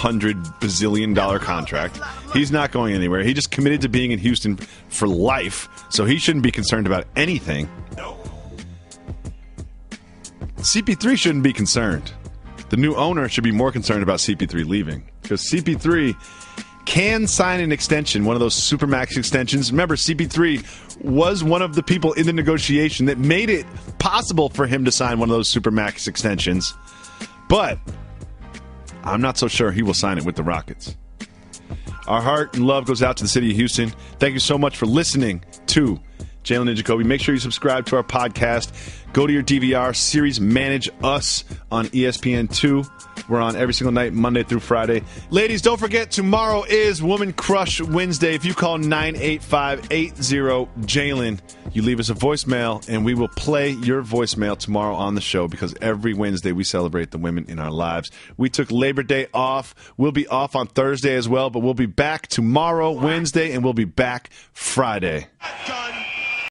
bazillion contract. He's not going anywhere. He just committed to being in Houston for life, so he shouldn't be concerned about anything. CP3 shouldn't be concerned. The new owner should be more concerned about CP3 leaving, because CP3 can sign an extension, one of those Supermax extensions. Remember, CP3 was one of the people in the negotiation that made it possible for him to sign one of those Supermax extensions. But I'm not so sure he will sign it with the Rockets. Our heart and love goes out to the city of Houston. Thank you so much for listening to Jalen and Jacoby. Make sure you subscribe to our podcast. Go to your DVR series, Manage Us on ESPN2. We're on every single night, Monday through Friday. Ladies, don't forget, tomorrow is Woman Crush Wednesday. If you call 985-80-JALEN, you leave us a voicemail, and we will play your voicemail tomorrow on the show, because every Wednesday we celebrate the women in our lives. We took Labor Day off. We'll be off on Thursday as well, but we'll be back tomorrow, Wednesday, and we'll be back Friday.